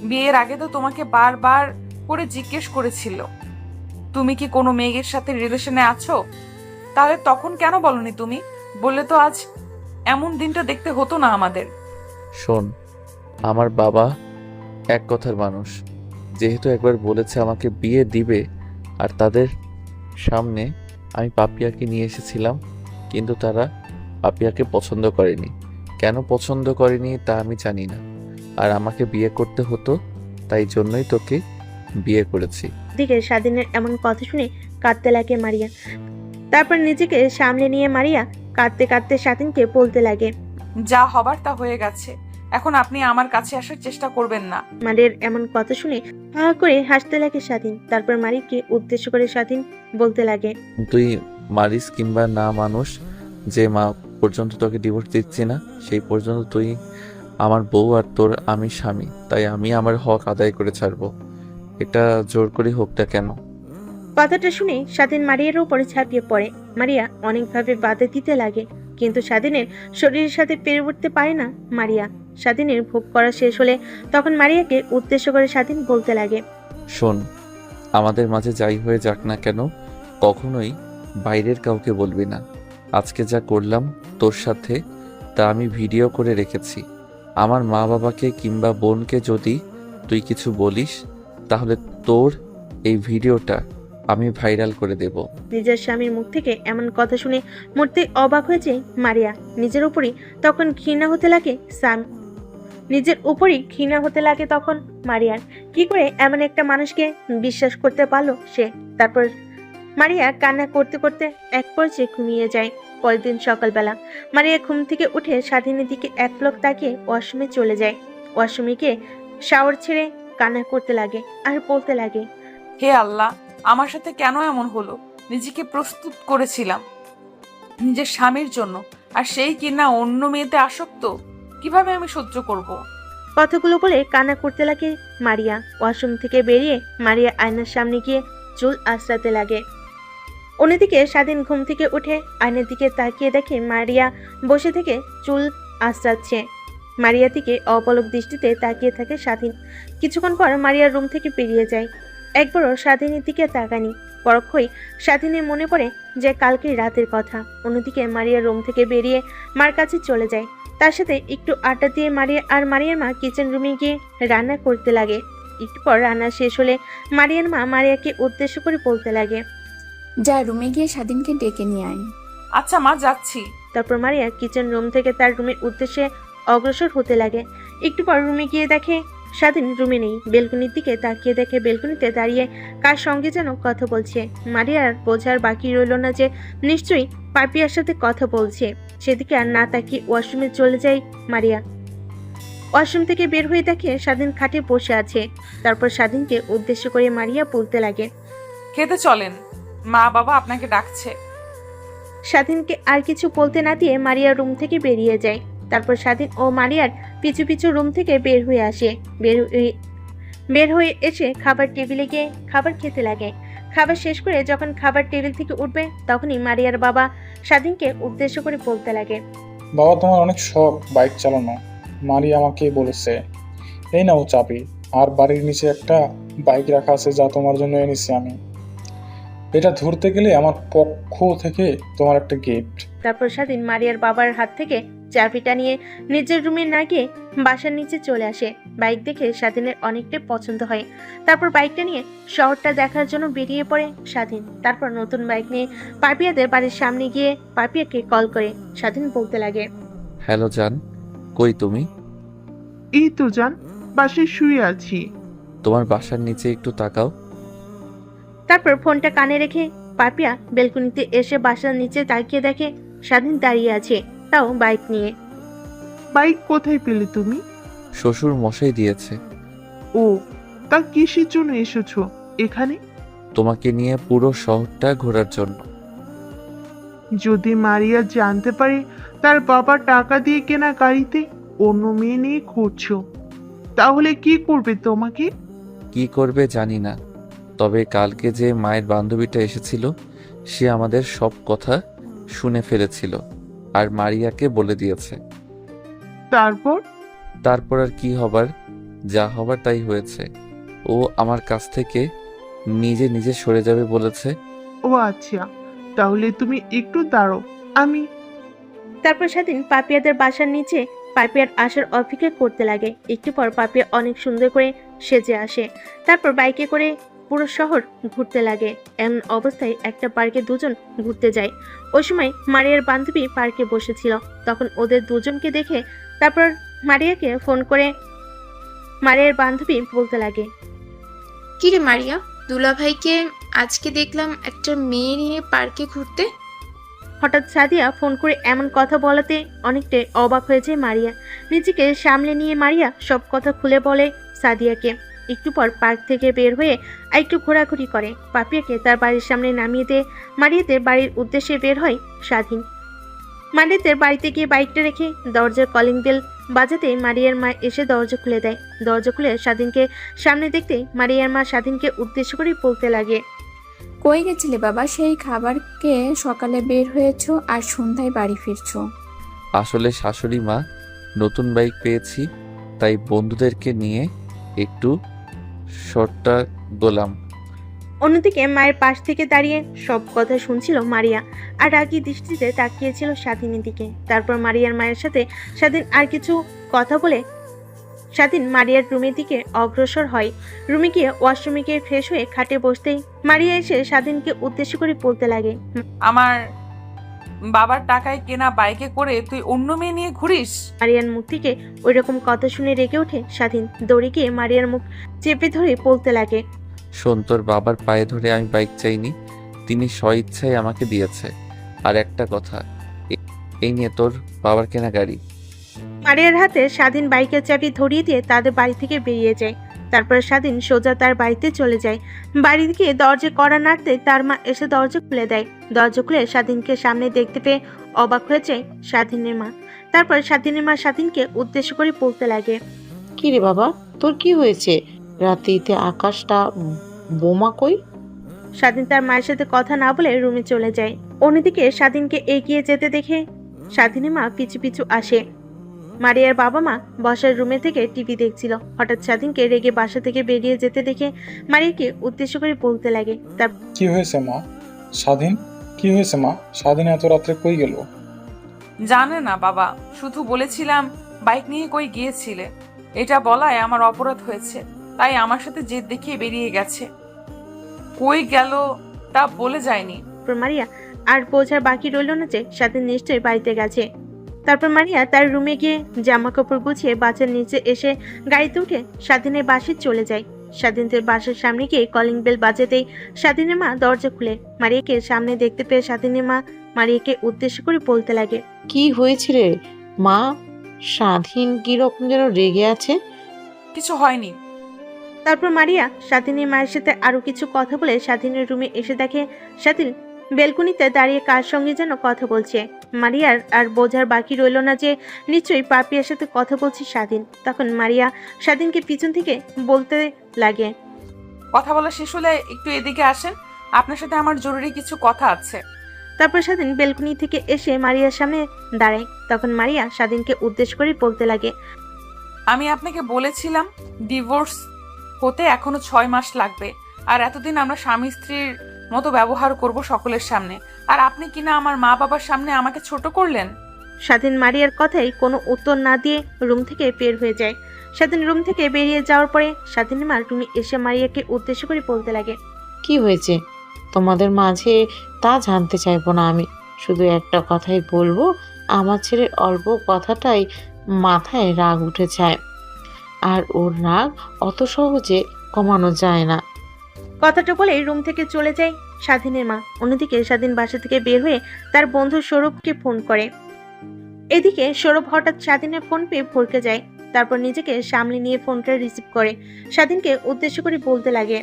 বিয়ের আগে তো তোমাকে বারবার করে জিজ্ঞেস করেছিল তুমি কি কোনো মেয়ের সাথে রিলেশনে আছো, তাহলে তখন কেন বলনি তুমি? বললে তো আজ এমন দিনটা দেখতে হতো না আমাদের। শোন, আমার বাবা এক কথার মানুষ। যেহেতু একবার বলেছে আমাকে বিয়ে দিবে, আর তাদের সামনে আমি পাপিয়াকে নিয়ে এসেছিলাম, কিন্তু তারা পাপিয়াকে পছন্দ করেনি। কেন পছন্দ করেনি তা আমি জানি না, আর আমাকে বিয়ে করতে হতো, তাই জন্যই তোকে বিয়ে করেছি। দিকে স্বাধীনের এমন কথা শুনে কাঁদতে লাগে মারিয়া। তারপর নিজেকে সামলে নিয়ে মারিয়া কাঁদতে কাঁদতে স্বাধীনকে বলতে লাগে। যা হবার তা হয়ে গেছে, এখন আপনি আমার কাছে আসার চেষ্টা করবেন না। মারিয়ার এমন কথা শুনে হা করে হাসতে লাগে স্বাধীন। তারপর মারিয়াকে উদ্দেশ্য করে স্বাধীন বলতে লাগে, তুই মারিস কিংবা না মানুষ, যে মা পর্যন্ত তোকে ডিভোর্স দিচ্ছি না, সেই পর্যন্ত তুই আমার বউ আর তোর আমি স্বামী, তাই আমি আমার হক আদায় করে ছাড়বো, এটা জোর করে হোক না কেন। কথাটা শুনে স্বাধীন মারিয়ার উপরে ঝাঁপিয়ে পড়ে। মারিয়া অনেকভাবে বাধা দিতে লাগে, কিন্তু স্বাধীনের শরীরের সাথে পেরে উঠতে পারে না মারিয়া। স্বাধীনের ভোগ করা শেষ হলে তখন মারিয়াকে উদ্দেশ্য করে স্বাধীন বলতে লাগে, শোন, আমাদের মাঝে যাই হয়ে যাক না কেন, কখনোই বাইরের কাউকে বলবি না। আজকে যা করলাম তোর সাথে, তা আমি ভিডিও করে রেখেছি। আমার মা বাবাকে কিংবা বোনকে যদি তুই কিছু বলিস, তাহলে তোর এই ভিডিওটা আমি ভাইরাল করে দেব। নিজের স্বামীর মুখ থেকে এমন কথা শুনে মরতে অবাক হয়েছে মারিয়া। নিজের উপরই তখন ঘৃণা হতে লাগে তখন মারিয়ার। কি করে এমন একটা মানুষকে বিশ্বাস করতে পারলো সে? তারপর মারিয়া কান্না করতে করতে এক পর্যায়ে ঘুমিয়ে যায়। পরের দিন সকালবেলা মারিয়া ঘুম থেকে উঠে স্বাধীনের দিকে এক পলক তাকিয়ে ওয়াশরুমে চলে যায়। ওয়াশরুমে গিয়ে শাওয়ার ছেড়ে কান্না করতে লাগে আর বলতে লাগে, হে আল্লাহ, আমার সাথে কেন এমন হলো? নিজেকে প্রস্তুত করেছিলাম নিজের স্বামীর জন্য, আর সেই কিনা অন্য মেয়েতে আসক্ত। কিভাবে আমি সহ্য করব? কথাগুলো বলে কান্না করতে লাগে মারিয়া। ওয়াশরুম থেকে বেরিয়ে মারিয়া আয়নার সামনে গিয়ে চুল আঁচড়াতে লাগে। অন্যদিকে স্বাধীন ঘুম থেকে উঠে আয়নার দিকে তাকিয়ে দেখে মারিয়া বসে থেকে চুল আঁচড়াচ্ছে। মারিয়া দিকে অপলক দৃষ্টিতে তাকিয়ে থাকে স্বাধীন। কিছুক্ষণ পর মারিয়ার রুম থেকে বেরিয়ে যায়। একবারও স্বাধীনের দিকে তাকানি। পরক্ষই স্বাধীনের মনে পড়ে যে কালকে রাতের কথা। অন্যদিকে মারিয়ার রুম থেকে বেরিয়ে মার কাছে চলে যায়। তার সাথে একটু আড্ডা দিয়ে মারিয়ার মা কিচেন রুমে গিয়ে রান্না করতে লাগে। একটু পর রান্না শেষ হলে মারিয়ার মা মারিয়াকে উদ্দেশ্য করে বলতে লাগে, যা রুমে গিয়ে স্বাধীনকে ডেকে নিয়ে আয়। আচ্ছা মা, যাচ্ছি। তারপর মারিয়া কিচেন রুম থেকে তার রুমের উদ্দেশ্যে অগ্রসর হতে লাগে। একটু পর রুমে গিয়ে দেখে স্বাধীন রুমে নেই। বেলকনির দিকে তাকিয়ে দেখে বেলকনিতে দাঁড়িয়ে কার সঙ্গে যেন কথা বলছে। মারিয়ার বোঝার বাকি রইল না যে নিশ্চয়ই পাপিয়ার সাথে কথা বলছে। সেদিকে আর না তাকিয়ে ওয়াশরুমে চলে যায় মারিয়া। ওয়াশরুম থেকে বের হয়ে দেখে স্বাধীন খাটে বসে আছে। তারপর স্বাধীনকে উদ্দেশ্য করে মারিয়া বলতে লাগে, খেতে চলেন, মা বাবা আপনাকে ডাকছে। স্বাধীনকে আর কিছু বলতে না দিয়ে মারিয়া রুম থেকে বেরিয়ে যায়। তারপর স্বাধীন ও মারিয়ার পিছু পিছু রুম থেকে বের হয়ে আসে। বের হয়ে এসে খাবার টেবিলে গিয়ে খাবার খেতে লাগে। খাবার শেষ করে যখন খাবার টেবিল থেকে উঠবে তখনই মারিয়ার বাবা স্বাধীনকে উদ্দেশ্য করে বলতে লাগে, বাবা, তোমার অনেক শখ বাইক চালানো। মারি আমাকে বলেছে, এই নাও চাবি, আর বাড়ির নিচে একটা বাইক রাখা আছে যা তোমার জন্য এনেছি আমি। এটা ধরতে গেলে আমার পক্ষ থেকে তোমার একটা গিফট। তারপর স্বাধীন মারিয়ার বাবার হাত থেকে চাবিটা নিয়ে নিজের রুমে না গিয়ে বাসার নিচে চলে আসে। বাইক দেখে স্বাধীনের অনেকটাই পছন্দ হয়। তারপর বাইকটা নিয়ে শহরটা দেখার জন্য বেরিয়ে পড়ে স্বাধীন। তারপর নতুন বাইক নিয়ে পাপিয়াদের বাড়ির সামনে গিয়ে পাপিয়াকে কল করে স্বাধীন বলতে লাগে, হ্যালো জান, কই তুমি? এই তো জান, বাসায় শুয়ে আছি। তোমার বাসার নিচে একটু তাকাও। তারপর ফোনটা কানে রেখে পাপিয়া বেলকনিতে এসে বাসার নিচে তাকিয়ে দেখে স্বাধীন দাঁড়িয়ে আছে, তাও বাইক নিয়ে। বাইক কোথায় পেলে তুমি? শ্বশুর মশাই দিয়েছে। ও, তা কিসের জন্য এসেছো এখানে? তোমাকে নিয়ে পুরো শহরটা ঘোরার জন্য। যদি মারিয়া জানতে পারে তার বাবা টাকা দিয়ে কেনা গাড়িতে অন্য মেয়ে নিয়ে ঘুরছো, তাহলে কি করবে তোমাকে? কি করবে জানি না, তবে কালকে যে মায়ের বান্ধবীটা এসেছিল সে আমাদের সব কথা শুনে ফেলেছিল আর মারিয়াকে বলে দিয়েছে। তারপর? তারপর আর কি হবার, যা হবার তাই হয়েছে। ও আমার কাছ থেকে নিজে নিজে সরে যাবে বলেছে। ও আচ্ছা, তাহলে তুমি একটু দাঁড়ো, আমি। তারপর স্বাধীন পাপিয়াদের বাসার নিচে পাপিয়ার আসার অপেক্ষা করতে লাগে। একটু পর পাপিয়া অনেক সুন্দর করে সেজে আসে। তারপর বাইকে করে পুরো শহর ঘুরতে লাগে। এমন অবস্থায় একটা পার্কে দুজন ঘুরতে যায়। ওই সময় মারিয়ার বান্ধবী পার্কে বসেছিল। তখন ওদের দুজনকে দেখে তারপর মারিয়াকে ফোন করে মারিয়ার বান্ধবী বলতে লাগে, কিরে মারিয়া, দুলাভাইকে আজকে দেখলাম একটা মেয়ে নিয়ে পার্কে ঘুরতে। হঠাৎ সাদিয়া ফোন করে এমন কথা বলাতে অনেকটাই অবাক হয়ে যায় মারিয়া। নিজেকে সামলে নিয়ে মারিয়া সব কথা খুলে বলে সাদিয়াকে। একটু পর পার্ক থেকে বের হয়ে একটু ঘোরাঘুরি করে। পাপিয়াকে তার বাড়ির সামনে নামিয়ে দিয়ে মারিয়াদের বাড়ির উদ্দেশ্যে বের হয় স্বাধীন। মারিয়াদের বাড়িতে গিয়ে বাইকটা রেখে দরজার কলিং বেল বাজাতে মারিয়ার মা এসে দরজা খুলে দেয়। দরজা খুলে স্বাধীনকে সামনে দেখতে মারিয়ার মা স্বাধীনকে উদ্দেশ্য করে বলতে লাগে, কই গেছিলে বাবা? সেই খাবারকে সকালে বের হয়েছো আর সন্ধ্যায় বাড়ি ফিরছো। আসলে শাশুড়ি মা, নতুন বাইক পেয়েছি, তাই বন্ধুদেরকে নিয়ে একটু শর্টটা গোলাম। অন্যদিকে মায়ের পাশ থেকে দাঁড়িয়ে সব কথা শুনছিল মারিয়া আর রাগী দৃষ্টিতে তাকিয়েছিল স্বাধীনের দিকে। তারপর মারিয়ার মায়ের সাথে স্বাধীন আর কিছু কথা বলে স্বাধীন মারিয়ার রুমের দিকে অগ্রসর হয়। রুমে গিয়ে ওয়াশরুমে গিয়ে ফ্রেশ হয়ে খাটে বসতেই মারিয়া এসে স্বাধীনকে উদ্দেশ্য করে বলতে লাগে, আমার বাবার টাকায় কেনা বাইকে করে তুই অন্য মেয়ে নিয়ে ঘুরিস? মারিয়ার মুখ থেকে ওই রকম কথা শুনে রেগে ওঠে স্বাধীন। দৌড়ে গিয়ে মারিয়ার মুখ চেপে ধরে বলতে লাগে, শোন, তোর বাবার পায়ে ধরে আমি বাইক চাইনি, তিনি স্বইচ্ছায় আমাকে দিয়েছে। আর একটা কথা, এই নিয়ে তোর বাবার কেনা গাড়ি। মারিয়ার হাতে স্বাধীন বাইকের চাবি ধরিয়ে দিয়ে তাদের বাড়ি থেকে বেরিয়ে যায়। তারপর স্বাধীন সোজা তার বাড়িতে চলে যায়। বাড়ি থেকে দরজা কড়া নাড়তে তার মা এসে দরজা খুলে দেয়। দরজা খুলে স্বাধীনকে সামনে দেখতে পেয়ে অবাক হয়ে যায় স্বাধীনের মা। তারপর স্বাধীনের মা স্বাধীনকে উদ্দেশ্য করে বলতে লাগে, কি রে বাবা, তোর কি হয়েছে? রাত্রিতে আকাশটা বোমা কই? স্বাধীন তার মায়ের সাথে কথা না বলে রুমে চলে যায়। অন্যদিকে স্বাধীনকে এগিয়ে যেতে দেখে স্বাধীনের মা পিছু পিছু আসে। মারিয়ার বাবা মা বসার রুমে থেকে টিভি দেখছিল। হঠাৎ স্বাধীনকে রেগে বাসা থেকে বেরিয়ে যেতে দেখে মারিয়াকে উদ্দেশ্য করে বলতে লাগে, তার কি হয়েছে মা? স্বাধীন, কি হয়েছে মা? স্বাধীন এত রাত্রে কই গেল? জানে না বাবা, শুধু বলেছিলাম বাইক নিয়ে কই গিয়েছিলে, এটা বলায় আমার অপরাধ হয়েছে, তাই আমার সাথে জেদ দেখিয়ে বেরিয়ে গেছে। কই গেল তা বলে যায়নি। মারিয়া আর বোঝার বাকি রইল না যে স্বাধীন নিশ্চয়ই বাড়িতে গেছে। তারপর মারিয়া তার রুমে গিয়ে জামা কাপড় গুছিয়ে বাচ্চার নিচে এসে গাড়িতে উঠে স্বাধীনের বাসায় চলে যায়। স্বাধীনদের বাসার সামনে গিয়ে কলিং বেল বাজাতেই স্বাধীনের মা দরজা খুলে মারিয়াকে সামনে দেখতে পেয়ে স্বাধীনের মা মারিয়াকে উদ্দেশ্য করে বলতে লাগে, কি হয়েছে রে মা? স্বাধীন কিরকম যেন রেগে আছে। কিছু হয়নি। তারপর মারিয়া স্বাধীনের মায়ের সাথে আরো কিছু কথা বলে স্বাধীনের রুমে এসে দেখে স্বাধীন বেলকুনিতে দাঁড়িয়ে কার সঙ্গে যেন কথা বলছে। মারিয়ার আর বোঝার বাকি রইল না যে নিশ্চয়ই পাপিয়ার সাথে কথা বলছে স্বাধীন। তখন মারিয়া স্বাধীনকে পিছন থেকে বলতে লাগে, কথা বলা শেষ হলে একটু এদিকে আসেন, আপনার সাথে আমার জরুরি কিছু কথা আছে। তারপর স্বাধীন বেলকুনি থেকে এসে মারিয়ার সামনে দাঁড়ায়। তখন মারিয়া স্বাধীনকে উদ্দেশ্য করে বলতে লাগে, আমি আপনাকে বলেছিলাম ডিভোর্স হতে এখনো 6 মাস লাগবে, আর এতদিন আমরা স্বামী স্ত্রীর মতো ব্যবহার করব সকলের সামনে, আর আপনি কিনা আমার মা বাবার সামনে আমাকে ছোট করলেন। স্বাধীন মারিয়ার কথায় কোনো উত্তর না দিয়ে রুম থেকে বের হয়ে যায়। স্বাধীন রুম থেকে বেরিয়ে যাওয়ার পরে স্বাধীনের মা রুমে এসে মারিয়াকে উদ্দেশ্য করে বলতে লাগে, কি হয়েছে তোমাদের মাঝে তা জানতে চাইবো না আমি, শুধু একটা কথাই বলবো, আমার ছেলের অল্প কথাটাই মাথায় রাগ উঠে যায়, আর ওর রাগ অত সহজে কমানো যায় না। কথাটা বলে রুম থেকে চলে যায় স্বাধীনের মা। অন্যদিকে স্বাধীন বাসা থেকে বের হয়ে তার বন্ধু সৌরভকে ফোন করে। এদিকে সৌরভ হঠাৎ স্বাধীনের ফোন পেয়ে ভরকে যায়। তারপর নিজেকে সামলে নিয়ে ফোনটা রিসিভ করে স্বাধীনকে উদ্দেশ্য করে বলতে লাগে,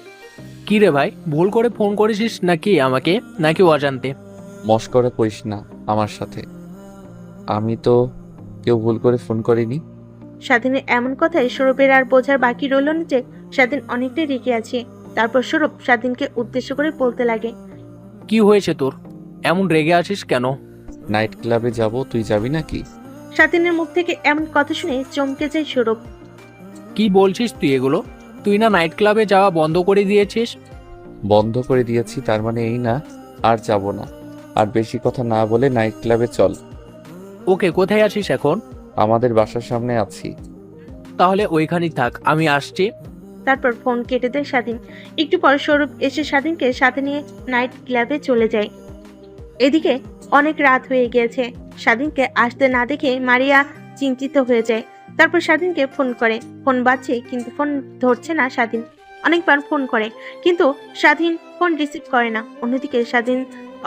কি রে ভাই, ভুল করে ফোন করেছিস নাকি আমাকে, নাকি অজান্তে? মস্করা করিস না আমার সাথে, আমি তো কেউ ভুল করে ফোন করিনি। স্বাধীনের এমন কথায় সৌরভের আর বোঝার বাকি রইল না যে স্বাধীন অনেকটাই রেগে আছে। তারপর সৌরভ স্বাধীনকে উদ্দেশ্য করে বলতে লাগে, কি হয়েছে তোর, এমন রেগে আছিস কেন? নাইট ক্লাবে যাব, তুই যাবি নাকি? স্বাধীনের মুখ থেকে এমন কথা শুনে চমকে যায় সৌরভ। কি বলছিস তুই এগুলো? তুই না নাইট ক্লাবে যাওয়া বন্ধ করে দিয়েছিস? বন্ধ করে দিয়েছি তার মানে এই না আর যাব না। আর বেশি কথা না বলে নাইট ক্লাবে চল। ওকে, কোথায় আছিস এখন? আমাদের বাসার সামনে আছি। তাহলে ওইখানেই থাক, আমি আসছি। তারপর ফোন কেটে দেয় স্বাধীন। একটু পর সৌরভ এসে স্বাধীনকে সাথে নিয়ে নাইট ক্লাবে চলে যায়। এদিকে অনেক রাত হয়ে গিয়েছে। স্বাধীনকে আসতে না দেখে মারিয়া চিন্তিত হয়ে যায়। তারপর স্বাধীনকে ফোন করে। ফোন বাজছে কিন্তু ফোন ধরছে না স্বাধীন। অনেকবার ফোন করে কিন্তু স্বাধীন ফোন রিসিভ করে না। অন্যদিকে স্বাধীন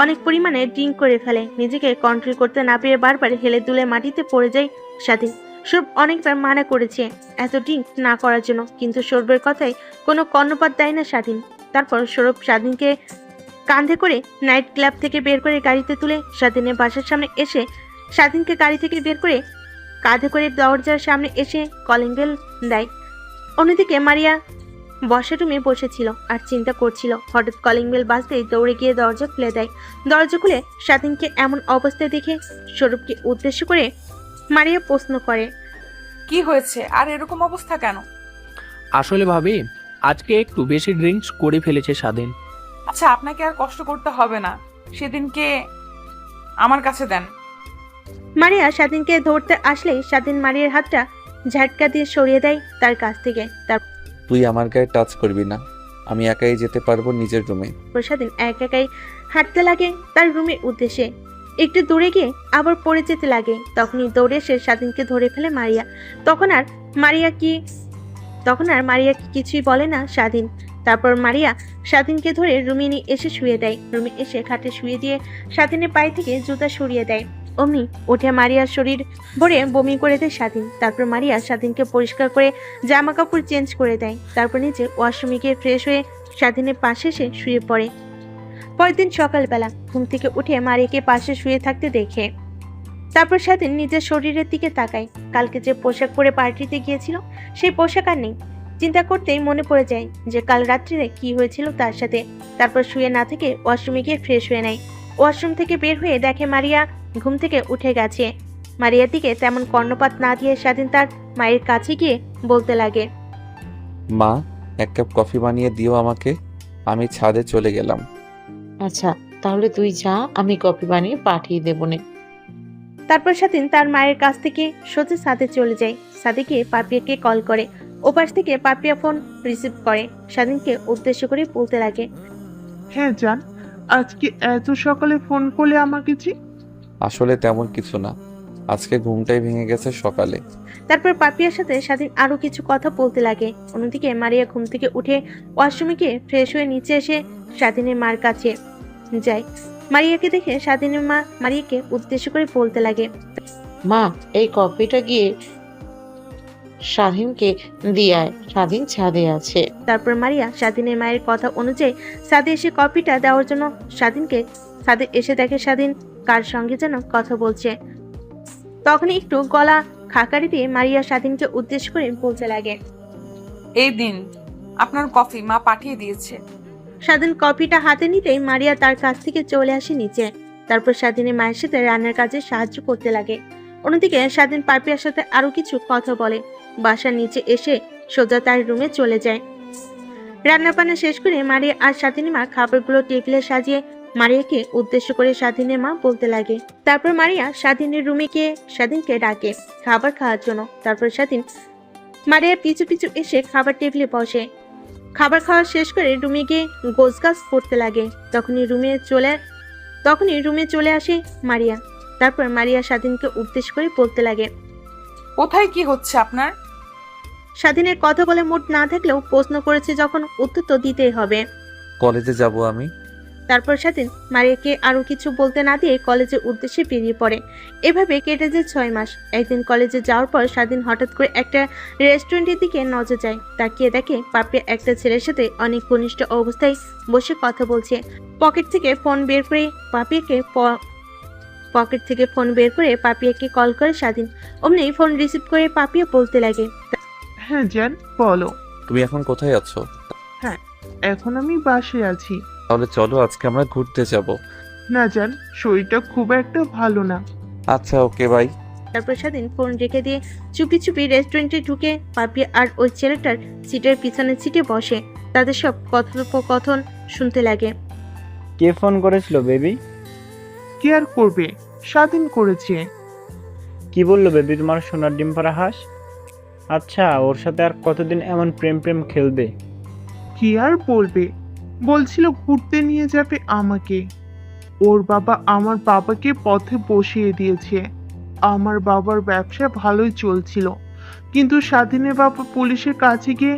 অনেক পরিমাণে ড্রিঙ্ক করে ফেলে। নিজেকে কন্ট্রোল করতে না পেরে বারবার হেলে দুলে মাটিতে পড়ে যায় স্বাধীন। সৌরভ অনেকবার মানা করেছে এত ড্রিঙ্ক না করার জন্য, কিন্তু সৌরভের কথায় কোনো কর্ণপাত দেয় না স্বাধীন। তারপর সৌরভ স্বাধীনকে কাঁধে করে নাইট ক্লাব থেকে বের করে গাড়িতে তুলে স্বাধীনের বাসার সামনে এসে স্বাধীনকে গাড়ি থেকে বের করে কাঁধে করে দরজার সামনে এসে কলিং বেল দেয়। অন্যদিকে মারিয়া বসার রুমে বসেছিল আর চিন্তা করছিল। হঠাৎ কলিং বেল বাজতেই দৌড়ে গিয়ে দরজা খুলে দেয়। দরজা খুলে স্বাধীনকে এমন অবস্থায় দেখে সৌরভকে উদ্দেশ্য করে মারিয়া প্রশ্ন করে, কি হয়েছে আর এরকম অবস্থা কেন? আসলে ভাবি, আজকে একটু বেশি ড্রিঙ্কস করে ফেলেছে স্বাধীন। আচ্ছা, আপনাকে আর কষ্ট করতে হবে না, সেদিনকে আমার কাছে দেন। মারিয়া স্বাধীনকে ধরতে আসলেই স্বাধীন মারিয়ার হাতটা ঝাটকা দিয়ে সরিয়ে দেয় তার কাছ থেকে। তারপর তুই আমার গায়ে টাচ করবি না, আমি একাই যেতে পারবো নিজের রুমে। স্বাধীন এক একাই হাঁটতে লাগে তার রুমের উদ্দেশ্যে। একটু দূরে গিয়ে আবার পড়ে যেতে লাগে। তখনই দৌড়ে এসে স্বাধীনকে ধরে ফেলে মারিয়া। তখন আর মারিয়া কি কিছুই বলে না স্বাধীন। তারপর মারিয়া স্বাধীনকে ধরে রুমে নিয়ে এসে শুয়ে দেয়। রুমে এসে খাটে শুয়ে দিয়ে স্বাধীনের পায়ে থেকে জুতা সরিয়ে দেয়। অমনি উঠে মারিয়ার শরীর ভরে বমি করে দেয় স্বাধীন। তারপর মারিয়া স্বাধীনকে পরিষ্কার করে জামা কাপড় চেঞ্জ করে দেয়। তারপর নিচে ওয়াশরুমে গিয়ে ফ্রেশ হয়ে স্বাধীনের পাশে এসে শুয়ে পড়ে। পরের দিন সকালবেলা ঘুম থেকে উঠে মারিয়াকে পাশে শুয়ে থাকতে দেখে। তারপর স্বাধীন নিজের শরীরের দিকে তাকায়। কালকে যে পোশাক পরে পার্টিতে গিয়েছিল সেই পোশাক আর নেই। চিন্তা করতেই মনে পড়ে যায় যে কাল রাত্রিরে কি হয়েছিল তার সাথে। তারপর শুয়ে না থেকে ওয়াশরুমে গিয়ে ফ্রেশ হয়ে নেয়। ওয়াশরুম থেকে বের হয়ে দেখে মারিয়া ঘুম থেকে উঠে গেছে। মারিয়ার দিকে তেমন কর্ণপাত না দিয়ে স্বাধীন তার মায়ের কাছে গিয়ে বলতে লাগে, মা, এক কাপ কফি বানিয়ে দিও আমাকে, আমি ছাদে চলে গেলাম। আচ্ছা, তাহলে তুই যা, আমি কফি বানিয়ে পাঠিয়ে দেবো নে। তারপর স্বাধীন তার মায়ের কাছ থেকে সোজা ছাদে চলে যায়। ছাদে গিয়ে পাপিয়াকে কল করে। ওপাশ থেকে পাপিয়া ফোন রিসিভ করে। স্বাধীনকে উদ্দেশ্য করে বলতে লাগে, হ্যাঁ জান, আজকে এত সকালে ফোন করলে আমাকে যে? আসলে তেমন কিছু না, আজকে ঘুমটাই ভেঙে গেছে সকালে। তারপর পাপিয়ার সাথে স্বাধীন আরো কিছু কথা বলতে লাগে। অন্যদিকে মারিয়া ঘুম থেকে উঠে ওয়াশরুমে গিয়ে ফ্রেশ হয়ে নিচে এসে স্বাধীনের মার কাছে যায়। মারিয়াকে দেখে স্বাধীনের মা মারিয়াকে উদ্দেশ্য করে বলতে লাগে, মা, এই কফিটা গিয়ে স্বাধীনকে দিয়ে আয়, স্বাধীন ছাদে আছে। তারপর মারিয়া স্বাধীনের মায়ের কথা অনুযায়ী ছাদে এসে কফিটা দেওয়ার জন্য স্বাধীনকে ছাদে এসে দেখে স্বাধীন কার সঙ্গে যেন কথা বলছে। তখন একটু গলা খাকারি দিয়ে মারিয়া স্বাধীনকে উদ্দেশ্য করে বলতে লাগে, এই দিন আপনার কফি মা পাঠিয়ে দিয়েছে। স্বাধীন কফিটা হাতে নিতেই মারিয়া তার কাছ থেকে চলে আসে নিচে। তারপর স্বাধীনের মায়ের সাথে রান্নার কাজে সাহায্য করতে লাগে। অন্যদিকে স্বাধীন পাপিয়ার সাথে আরো কিছু কথা বলে। বাসার নিচে এসে সোজা তার রুমে চলে যায়। রান্না বান্না শেষ করে মারিয়া আর স্বাধীনের মা খাবারগুলো টেবিলে সাজিয়ে মারিয়াকে উদ্দেশ্য করে স্বাধীনের মা বলতে লাগে। তারপর মারিয়া স্বাধীনের রুমে গিয়ে স্বাধীনকে ডাকে খাবার খাওয়ার জন্য। তারপর স্বাধীন মারিয়ার পিছু পিছু এসে খাবার টেবিলে বসে। খাবার খাওয়া শেষ করে রুমে গিয়ে গোছগাছ করতে লাগে। তখনই রুমে চলে আসে মারিয়া। তারপর মারিয়া স্বাধীনকে উদ্দেশ্য করে বলতে লাগে, কোথায় কি হচ্ছে আপনার? স্বাধীনের কথা বলে মুড না থাকলেও প্রশ্ন করেছে যখন উত্তর তো দিতেই হবে। কলেজে যাব আমি। তারপর স্বাধীন মারিয়াকে আরো কিছু বলতে না দিয়ে কলেজের উদ্দেশ্যে বেরিয়ে পড়ে। এভাবে কেটে যায় 6 মাস। একদিন কলেজে যাওয়ার পর স্বাধীন হঠাৎ করে একটা রেস্টুরেন্টের দিকে নজর যায়। তাকিয়ে দেখে পাপিয়া একটা ছেলের সাথে অনেক ঘনিষ্ঠ অবস্থায় বসে কথা বলছে। পকেট থেকে ফোন বের করে পাপিয়াকে কল করে স্বাধীন। অমনি ফোন রিসিভ করে পাপিয়া বলতে লাগে, হ্যাঁ জান, বলো। তুমি এখন কোথায় আছো? এখন আমি বাসায় আছি। তাহলে চলো আজকে আমরা ঘুরতে যাব। না জান, শরীরটা খুব একটা ভালো না। আচ্ছা ওকে বাই। তারপর স্বাধীন ফোন রেখে দিয়ে চুপি চুপি রেস্টুরেন্টে ঢুকে পাপিয়া আর ওই ছেলেটার সিটের পিছনের সিটে বসে তাদের সব কথোপকথন শুনতে লাগে। কে ফোন করেছিল বেবি? কে আর করবে, স্বাধীন করেছে। কি বললো বেবি তোমার সোনার ডিম পাড়া হাঁস? আচ্ছা, ওর সাথে আর কতদিন এমন প্রেম প্রেম খেলবে? কি আর বলবে, বলছিল ঘুরতে নিয়ে যাবে আমাকে। ওর বাবা আমার বাবাকে পথে বসিয়ে দিয়েছে। আমার বাবার ব্যবসা ভালোই চলছিল, কিন্তু স্বাধীনের বাবা পুলিশের কাছে গিয়ে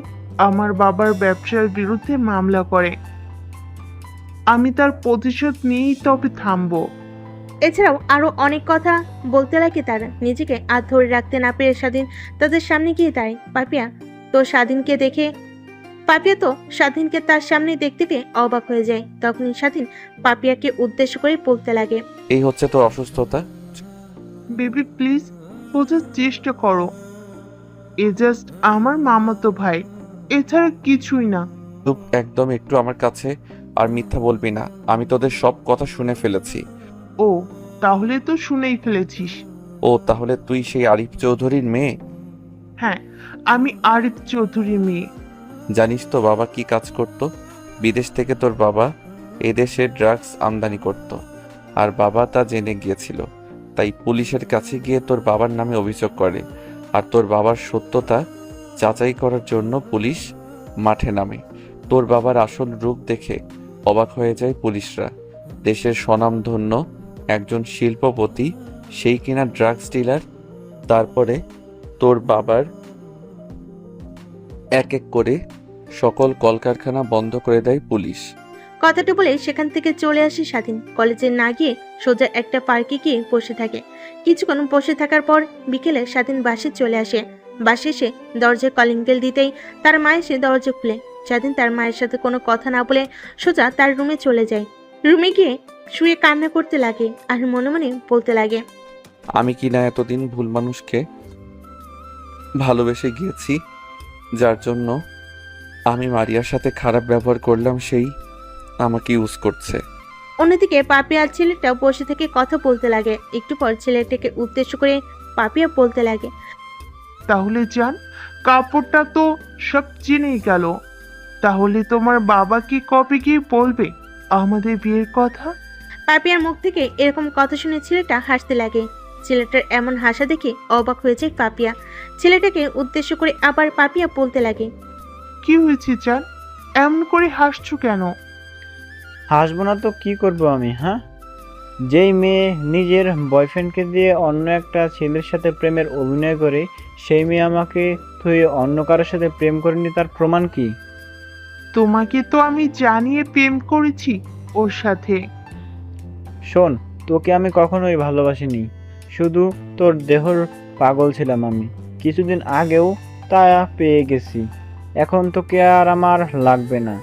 আমার বাবার ব্যবসার বিরুদ্ধে মামলা করে। আমি তার প্রতিশোধ নিয়েই তবে থামবো। এছাড়াও আরো অনেক কথা বলতে লাগে তারা। নিজেকে আর ধরে রাখতে না পেরে স্বাধীন তাদের সামনে গিয়ে দাঁড়ায়। পাপিয়া তো স্বাধীনকে তার সামনে দেখতে পেয়ে অবাক হয়ে যায়। তখনই স্বাধীন পাপিয়াকে উদ্দেশ্য করে বলতে লাগে, এই হচ্ছে তোর অসুস্থতা। বেবি প্লিজ বোঝার চেষ্টা করো, এ জাস্ট আমার মামাতো ভাই, এছাড়া কিছুই না। চুপ একদম, একটু আমার কাছে আর মিথ্যা বলবি না। আমি তোদের সব কথা শুনে ফেলেছি। ও, তাহলে তো শুনেই ফেলেছিস। ও তাহলে তুই সেই আরিফ চৌধুরীর মেয়ে? হ্যাঁ, আমি আরিফ চৌধুরীর মেয়ে। জানিস তো বাবা কি কাজ করত? বিদেশ থেকে তোর বাবা এদেশে ড্রাগস আমদানি করত, আর বাবা তা জেনে গিয়েছিল। তাই পুলিশের কাছে গিয়ে তোর বাবার নামে অভিযোগ করে, আর তোর বাবার সত্যতা যাচাই করার জন্য পুলিশ মাঠে নামে। তোর বাবার আসল রূপ দেখে অবাক হয়ে যায় পুলিশরা। দেশের স্বনামধন্য একজন শিল্পপতি, সেই কিনা ড্রাগস ডিলার। তারপরে তোর বাবার এক এক করে সকল কলকারখানা বন্ধ করে দেয় পুলিশ। কথাটা বলে সেখান থেকে চলে আসে স্বাধীন। কলেজে না গিয়ে সোজা একটা পার্কে গিয়ে বসে থাকে। কিছুক্ষণ বসে থাকার পর বিকেলে স্বাধীন বাসে চলে আসে। বাসে এসে দরজায় কলিং বেল দিতেই তার মা এসে দরজা খুলে। স্বাধীন তার মায়ের সাথে কোনো কথা না বলে সোজা তার রুমে চলে যায়। রুমে গিয়ে শুয়ে কান্না করতে লাগে আর মনে মনে বলতে লাগে, আমি কিনা এতদিন ভুল মানুষকে ভালোবেসে গিয়েছি, যার জন্য আমি মারিয়ার সাথে খারাপ ব্যবহার করলাম, সেই আমাকে ইউজ করছে। অন্যদিকে পাপিয়া আর ছেলেটাও বসে থেকে কথা বলতে লাগে। একটু পর ছেলেটাকে উদ্দেশ্য করে পাপিয়া বলতে লাগে, তাহলে জান, কাপড়টা তো সব চিনেই গেল। তাহলে তোমার বাবা কি কবে গিয়ে বলবে আমাদের বিয়ের কথা? পাপিয়ার মুখ থেকে এরকম কথা শুনে ছেলেটা হাসতে লাগে। ছেলেটার এমন হাসা দেখে অবাক হয়ে যায় পাপিয়া। ছেলেটাকে উদ্দেশ্য করে আবার পাপিয়া বলতে লাগে, কি হয়েছে জান, এমন করে হাসছো কেন? হাসবো না তো কি করবো আমি? হ্যাঁ, যেই মেয়ে নিজের বয়ফ্রেন্ডকে দিয়ে অন্য একটা ছেলের সাথে প্রেমের অভিনয় করে, সেই মেয়ে আমাকে তুই অন্য কারোর সাথে প্রেম করেনি, তার প্রমাণ কি? তোমাকে তো আমি জানিয়ে প্রেম করেছি ওর সাথে। শোন, তোকে আমি কখনোই ভালোবাসিনি, শুধু তোর দেহর পাগল ছিলাম আমি। কিছুদিন আগেও তা পেয়ে গেছি, এখন তোকে আর আমার লাগবে না।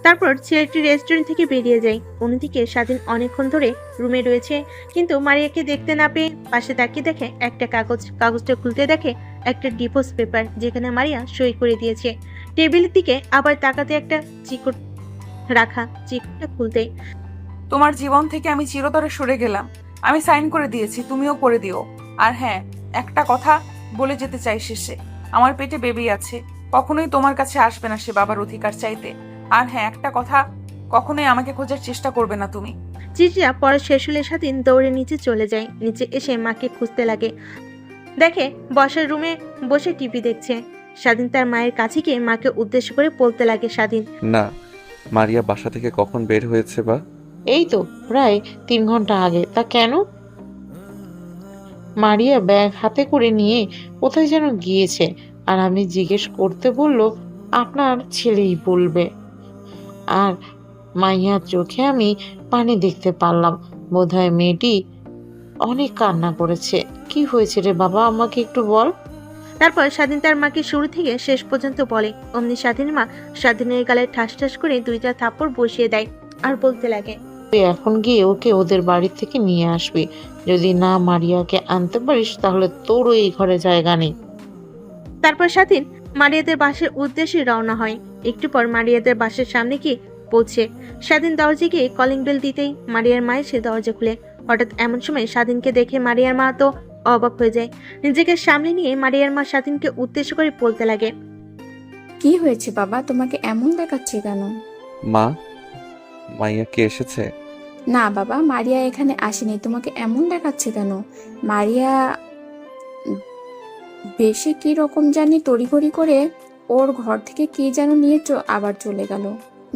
তারপর ছেলেটি রেস্টুরেন্ট থেকে বেরিয়ে যায়। অন্যদিকে স্বাধীন অনেকক্ষণ ধরে রুমে রয়েছে, কিন্তু মারিয়াকে দেখতে না পেয়ে পাশে তাকিয়ে দেখে একটা কাগজটা খুলতে দেখে একটা ডিভোর্স পেপার, যেখানে মারিয়া সই করে দিয়েছে। টেবিলের দিকে আবার তাকাতে একটা চিকট রাখা, চিকটটা খুলতে তোমার জীবন থেকে আমি চিরতরে সরে গেলাম। আমি সাইন করে দিয়েছি, তুমিও করে দিও। আর হ্যাঁ, একটা কথা বলে যেতে চাই শেষে, আমার পেটে বেবি আছে, কখনোই তোমার কাছে আসবে না সে বাবার অধিকার চাইতে। আর হ্যাঁ, একটা কথা, কখনোই আমাকে খোঁজার চেষ্টা করবে না তুমি। চিঠিটা পড়া শেষ হলে স্বাধীন দৌড়ে নিচে চলে যায়। নিচে এসে মাকে খুঁজতে লাগে, দেখে বসার রুমে বসে টিভি দেখছে। স্বাধীন তার মায়ের কাছে গিয়ে মাকে উদ্দেশ্য করে বলতে লাগে, স্বাধীন, না, মারিয়া বাসা থেকে কখন বের হয়েছে বা? এই তো প্রায় 3 ঘন্টা আগে। তা কেন? মারিয়া ব্যাগ হাতে করে নিয়ে কোথায় যেন গিয়েছে, আর আমি জিজ্ঞেস করতে বললো আপনার ছেলেই বলবে। আর মাইয়ার চোখে আমি পানি দেখতে পারলাম। বোধহয় মেয়েটি অনেক কান্না করেছে। কি হয়েছে রে বাবা, আমাকে একটু বল। তারপর স্বাধীন তার মাকে শুরু থেকে শেষ পর্যন্ত বলে। অমনি স্বাধীন মা স্বাধীনের গালে ঠাস ঠাস করে 2টা থাপ্পড় বসিয়ে দেয় আর বলতে লাগে, তুই এখন গিয়ে ওকে ওদের বাড়ি থেকে নিয়ে আসবি। যদি না মারিয়াকে আনতে পারিস তাহলে তোরও এই ঘরে জায়গা নেই। তারপর স্বাধীন মারিয়াদের বাসার উদ্দেশ্যে রওনা হয়। একটু পর মারিয়াদের বাসার সামনে গিয়ে পৌঁছে স্বাধীন দরজা গিয়ে কলিং বেল দিতেই মারিয়ার মা এসে দরজা খুলে। হঠাৎ এমন সময় স্বাধীনকে দেখে মারিয়ার মা তো অবাক হয়ে যায়। নিজেকে সামলে নিয়ে মারিয়ার মা স্বাধীনকে উদ্দেশ্য করে বলতে লাগে, কি হয়েছে বাবা, তোমাকে এমন দেখাচ্ছে কেন? মা, মাইয়া কি এসেছে? না বাবা, মারিয়া এখানে আসেনি। তোমাকে এমন দেখাচ্ছে কেন? মারিয়া বেশি কি রকম জানি তড়িঘড়ি করে ওর ঘর থেকে কি যেন নিয়ে আবার চলে গেল।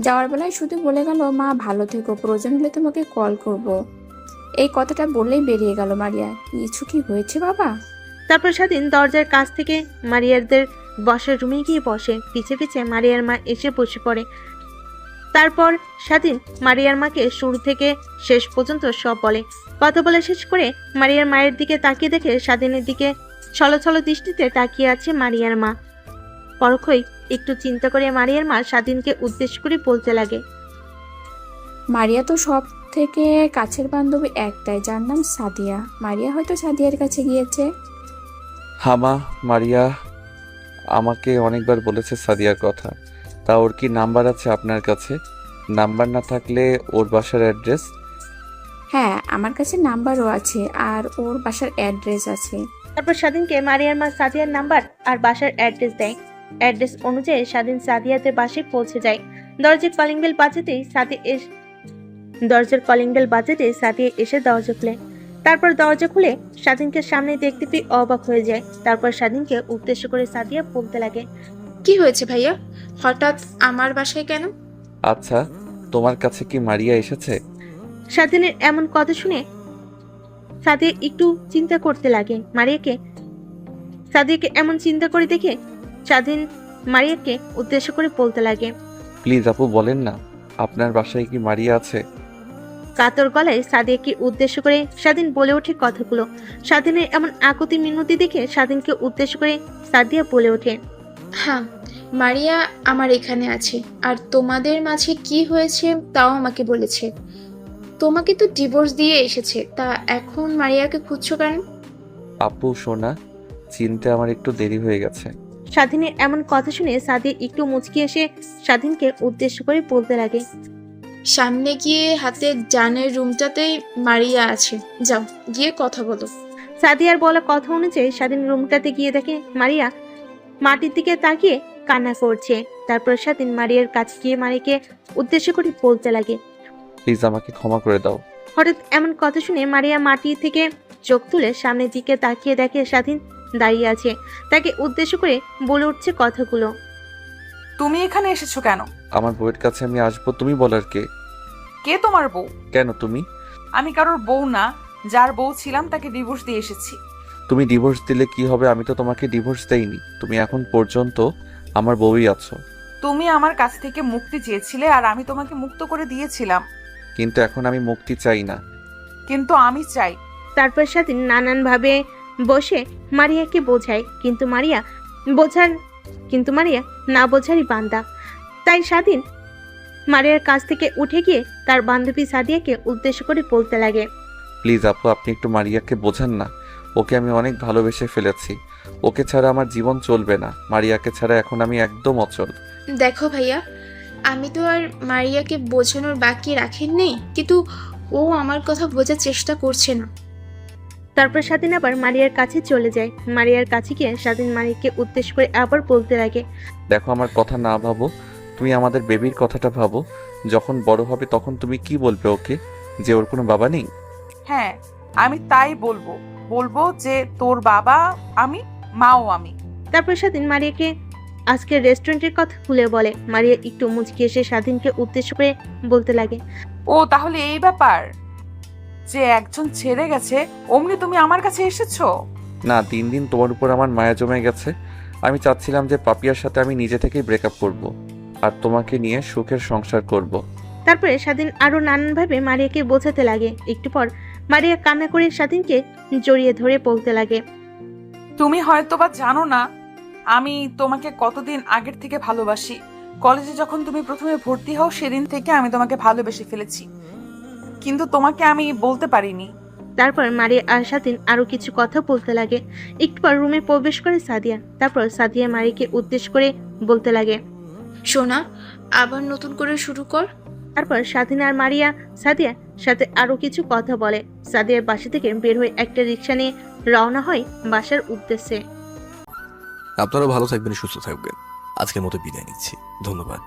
যাওয়ার বেলায় শুধু বলে গেল, মা ভালো থেকো, প্রয়োজন হলে তোমাকে কল করব। এই কথাটা বললেই বেরিয়ে গেল মারিয়া। কিছু কি হয়েছে বাবা? তারপর স্বাধীন দরজার কাছ থেকে মারিয়ারদের বসার রুমে গিয়ে বসে। পিছে পিছে মারিয়ার মা এসে বসে পড়ে। তারপর স্বাধীন মারিয়ার মাকে শুরু থেকে শেষ পর্যন্ত সব বলে। কথা বলে শেষ করে মারিয়ার মায়ের দিকে তাকিয়ে দেখে স্বাধীনের দিকে ছলছল দৃষ্টিতে তাকিয়ে আছে মারিয়ার মা। পরক্ষই একটু চিন্তা করে মারিয়ার মা স্বাধীনকে উদ্দেশ্য করে বলতে লাগে, মারিয়া তো সব থেকে কাছের বান্ধবী একটাই, যার নাম সাদিয়া। মারিয়া হয়তো সাদিয়ার কাছে গিয়েছে। হ্যাঁ মা, মারিয়া আমাকে অনেকবার বলেছে সাদিয়ার কথা। তা ওর কি নাম্বার আছে আপনার কাছে? নাম্বার না থাকলে ওর বাসার অ্যাড্রেস? হ্যাঁ, আমার কাছে নাম্বারও আছে আর ওর বাসার অ্যাড্রেস আছে। তারপর স্বাধীনকে মারিয়ার মা সাদিয়ার নাম্বার আর বাসার অ্যাড্রেস দেয়। অ্যাড্রেস অনুযায়ী স্বাধীন সাদিয়াদের বাসায় পৌঁছে যায়। দরজার কলিং বেল বাজাতেই সাদিয়া এসে দরজা খুলে। তারপর দরজা খুলে স্বাধীনকে সামনে দেখতে পেয়ে অবাক হয়ে যায়। তারপর স্বাধীনকে উদ্দেশ্য করে সাদিয়া বলতে লাগে, কি হয়েছে ভাইয়া, হঠাৎ আমার বাসায় কেন? আচ্ছা, তোমার কাছে কি মারিয়া এসেছে? স্বাধীনের এমন কথা শুনে সাদিয়া একটু চিন্তা করতে লাগে। সাদিয়াকে এমন চিন্তা করে দেখে স্বাধীন মারিয়াকে উদ্দেশ্য করে বলতে লাগে, প্লিজ আপু বলেন না, আপনার বাসায় কি মারিয়া আছে? কাতর গলায় সাদিয়াকে উদ্দেশ্য করে স্বাধীন বলে ওঠে কথাগুলো। স্বাধীনের এমন আকুতি মিনতি দেখে স্বাধীনকে উদ্দেশ্য করে সাদিয়া বলে ওঠে, হ্যাঁ, মারিয়া আমার এখানে আছে। আর তোমাদের মাঝে কি হয়েছে তাও আমাকে বলেছে। তোমাকে তো ডিভোর্স দিয়ে এসেছে, তা এখন মারিয়াকে খুঁজছো কেন? আপু সোনা, চিনতে আমার একটু দেরি হয়ে গেছে। স্বাধীনের এমন কথা শুনে সাদিয়া একটু মুচকি এসে স্বাধীনকে উদ্দেশ্য করে বলতে লাগে, সামনে গিয়ে হাতের ডানের রুমটাতেই মারিয়া আছে, যাও গিয়ে কথা বলো। সাদিয়ার বলা কথা অনুযায়ী স্বাধীন রুমটাতে গিয়ে দেখে মারিয়া মাটির দিকে তাকিয়ে কান্না করছে। তারপর স্বাধীন মারিয়ার কাছে গিয়ে মারিয়াকে উদ্দেশ্য করে বলতে লাগে, প্লিজ আমাকে ক্ষমা করে দাও। হঠাৎ এমন কথা শুনে মারিয়া মাটি থেকে চোখ তুলে সামনের দিকে তাকিয়ে দেখে স্বাধীন দাঁড়িয়ে আছে। তাকে উদ্দেশ্য করে বলে উঠছে কথাগুলো, তুমি এখানে এসেছো কেন? আমার বউয়ের কাছে আমি আসবো, তুমি বলার কে? কে তোমার বউ? কেন তুমি? আমি কারোর বউ না, যার বউ ছিলাম তাকে ডিভোর্স দিয়ে এসেছি। তুমি ডিভোর্স দিলে কি হবে? আমি তো তোমাকে ডিভোর্স দেইনি। তুমি এখন পর্যন্ত আমার বউই আছো। তুমি আমার কাছ থেকে মুক্তি চেয়েছিলে আর আমি তোমাকে মুক্ত করে দিয়েছিলাম। কিন্তু এখন আমি মুক্তি চাই না। কিন্তু আমি চাই। তারপর স্বাধীন নানান ভাবে বসে মারিয়াকে বোঝায়, কিন্তু মারিয়া না বোঝারই বান্দা। তাই স্বাধীন মারিয়ার কাছ থেকে উঠে গিয়ে তার বান্ধবী সাদিয়াকে উদ্দেশ্য করে বলতে লাগে, প্লিজ আপু, আপনি একটু মারিয়াকে বোঝান না। ওকে আমি অনেক ভালোবেসে ফেলেছি। ওকে ছাড়া আমার জীবন চলবে না। মারিয়াকে ছাড়া এখন আমি একদম অচল। দেখো ভাইয়া, আমি তো আর মারিয়াকে বোঝানোর বাকি রাখেননি, কিন্তু ও আমার কথা বোঝার চেষ্টা করছে না। তারপর স্বাধীন আবার মারিয়ার কাছে চলে যায়। মারিয়ার কাছে গিয়ে স্বাধীন মারিয়াকে উদ্দেশ্য করে আবার বলতে লাগে, দেখো, আমার কথা না ভাবো, তুমি আমাদের বেবির কথাটা ভাবো। যখন বড় হবে তখন তুমি কি বলবে ওকে, যে ওর কোনো বাবা নেই? হ্যাঁ, আমি তাই বলবো যে তোর বাবা আমি, মাও আমি। তারপর স্বাধীন মারিয়াকে আজকের রেস্টুরেন্টের কথা খুলে বলে। মারিয়া একটু মুচকি এসে স্বাধীনকে উদ্দেশ্য করে বলতে লাগে, ও তাহলে এই ব্যাপার, যে একজন ছেড়ে গেছে অমনি তুমি আমার কাছে এসেছো? না, দিন দিন তোমার উপর আমার মায়া জমে গেছে। আমি চাচ্ছিলাম যে পাপিয়ার সাথে আমি নিজে থেকেই ব্রেকআপ করব আর তোমাকে নিয়ে সুখের সংসার করব। তারপরে স্বাধীন আরো নানানভাবে মারিয়াকে বোঝাতে লাগে। একটু পর মারিয়া কান্না করে স্বাধীনকে জড়িয়ে ধরে বলতে লাগে, তুমি হয়তোবা জানো না আমি তোমাকে কতদিন আগের থেকে ভালোবাসি। কলেজে যখন তুমি প্রথমে ভর্তি হও সেদিন থেকে আমি তোমাকে ভালোবেসে ফেলেছি, কিন্তু তোমাকে আমি বলতে পারিনি। তারপর মারিয়া আর স্বাধীন আরো কিছু কথা বলতে লাগে। একটু পর রুমে প্রবেশ করে সাদিয়া। তারপর সাদিয়া মারিয়াকে উদ্দেশ্য করে বলতে লাগে, সোনা, আবার নতুন করে শুরু কর। তারপর স্বাধীন আর মারিয়া সাদিয়ার সাথে আরো কিছু কথা বলে। সাদিয়ার বাসা থেকে বের হয়ে একটা রিক্সা নিয়ে রওনা হয় বাসার উদ্দেশ্যে। আপনারা ভালো থাকবেন, সুস্থ থাকবেন। আজকের মতো বিদায় নিচ্ছি, ধন্যবাদ।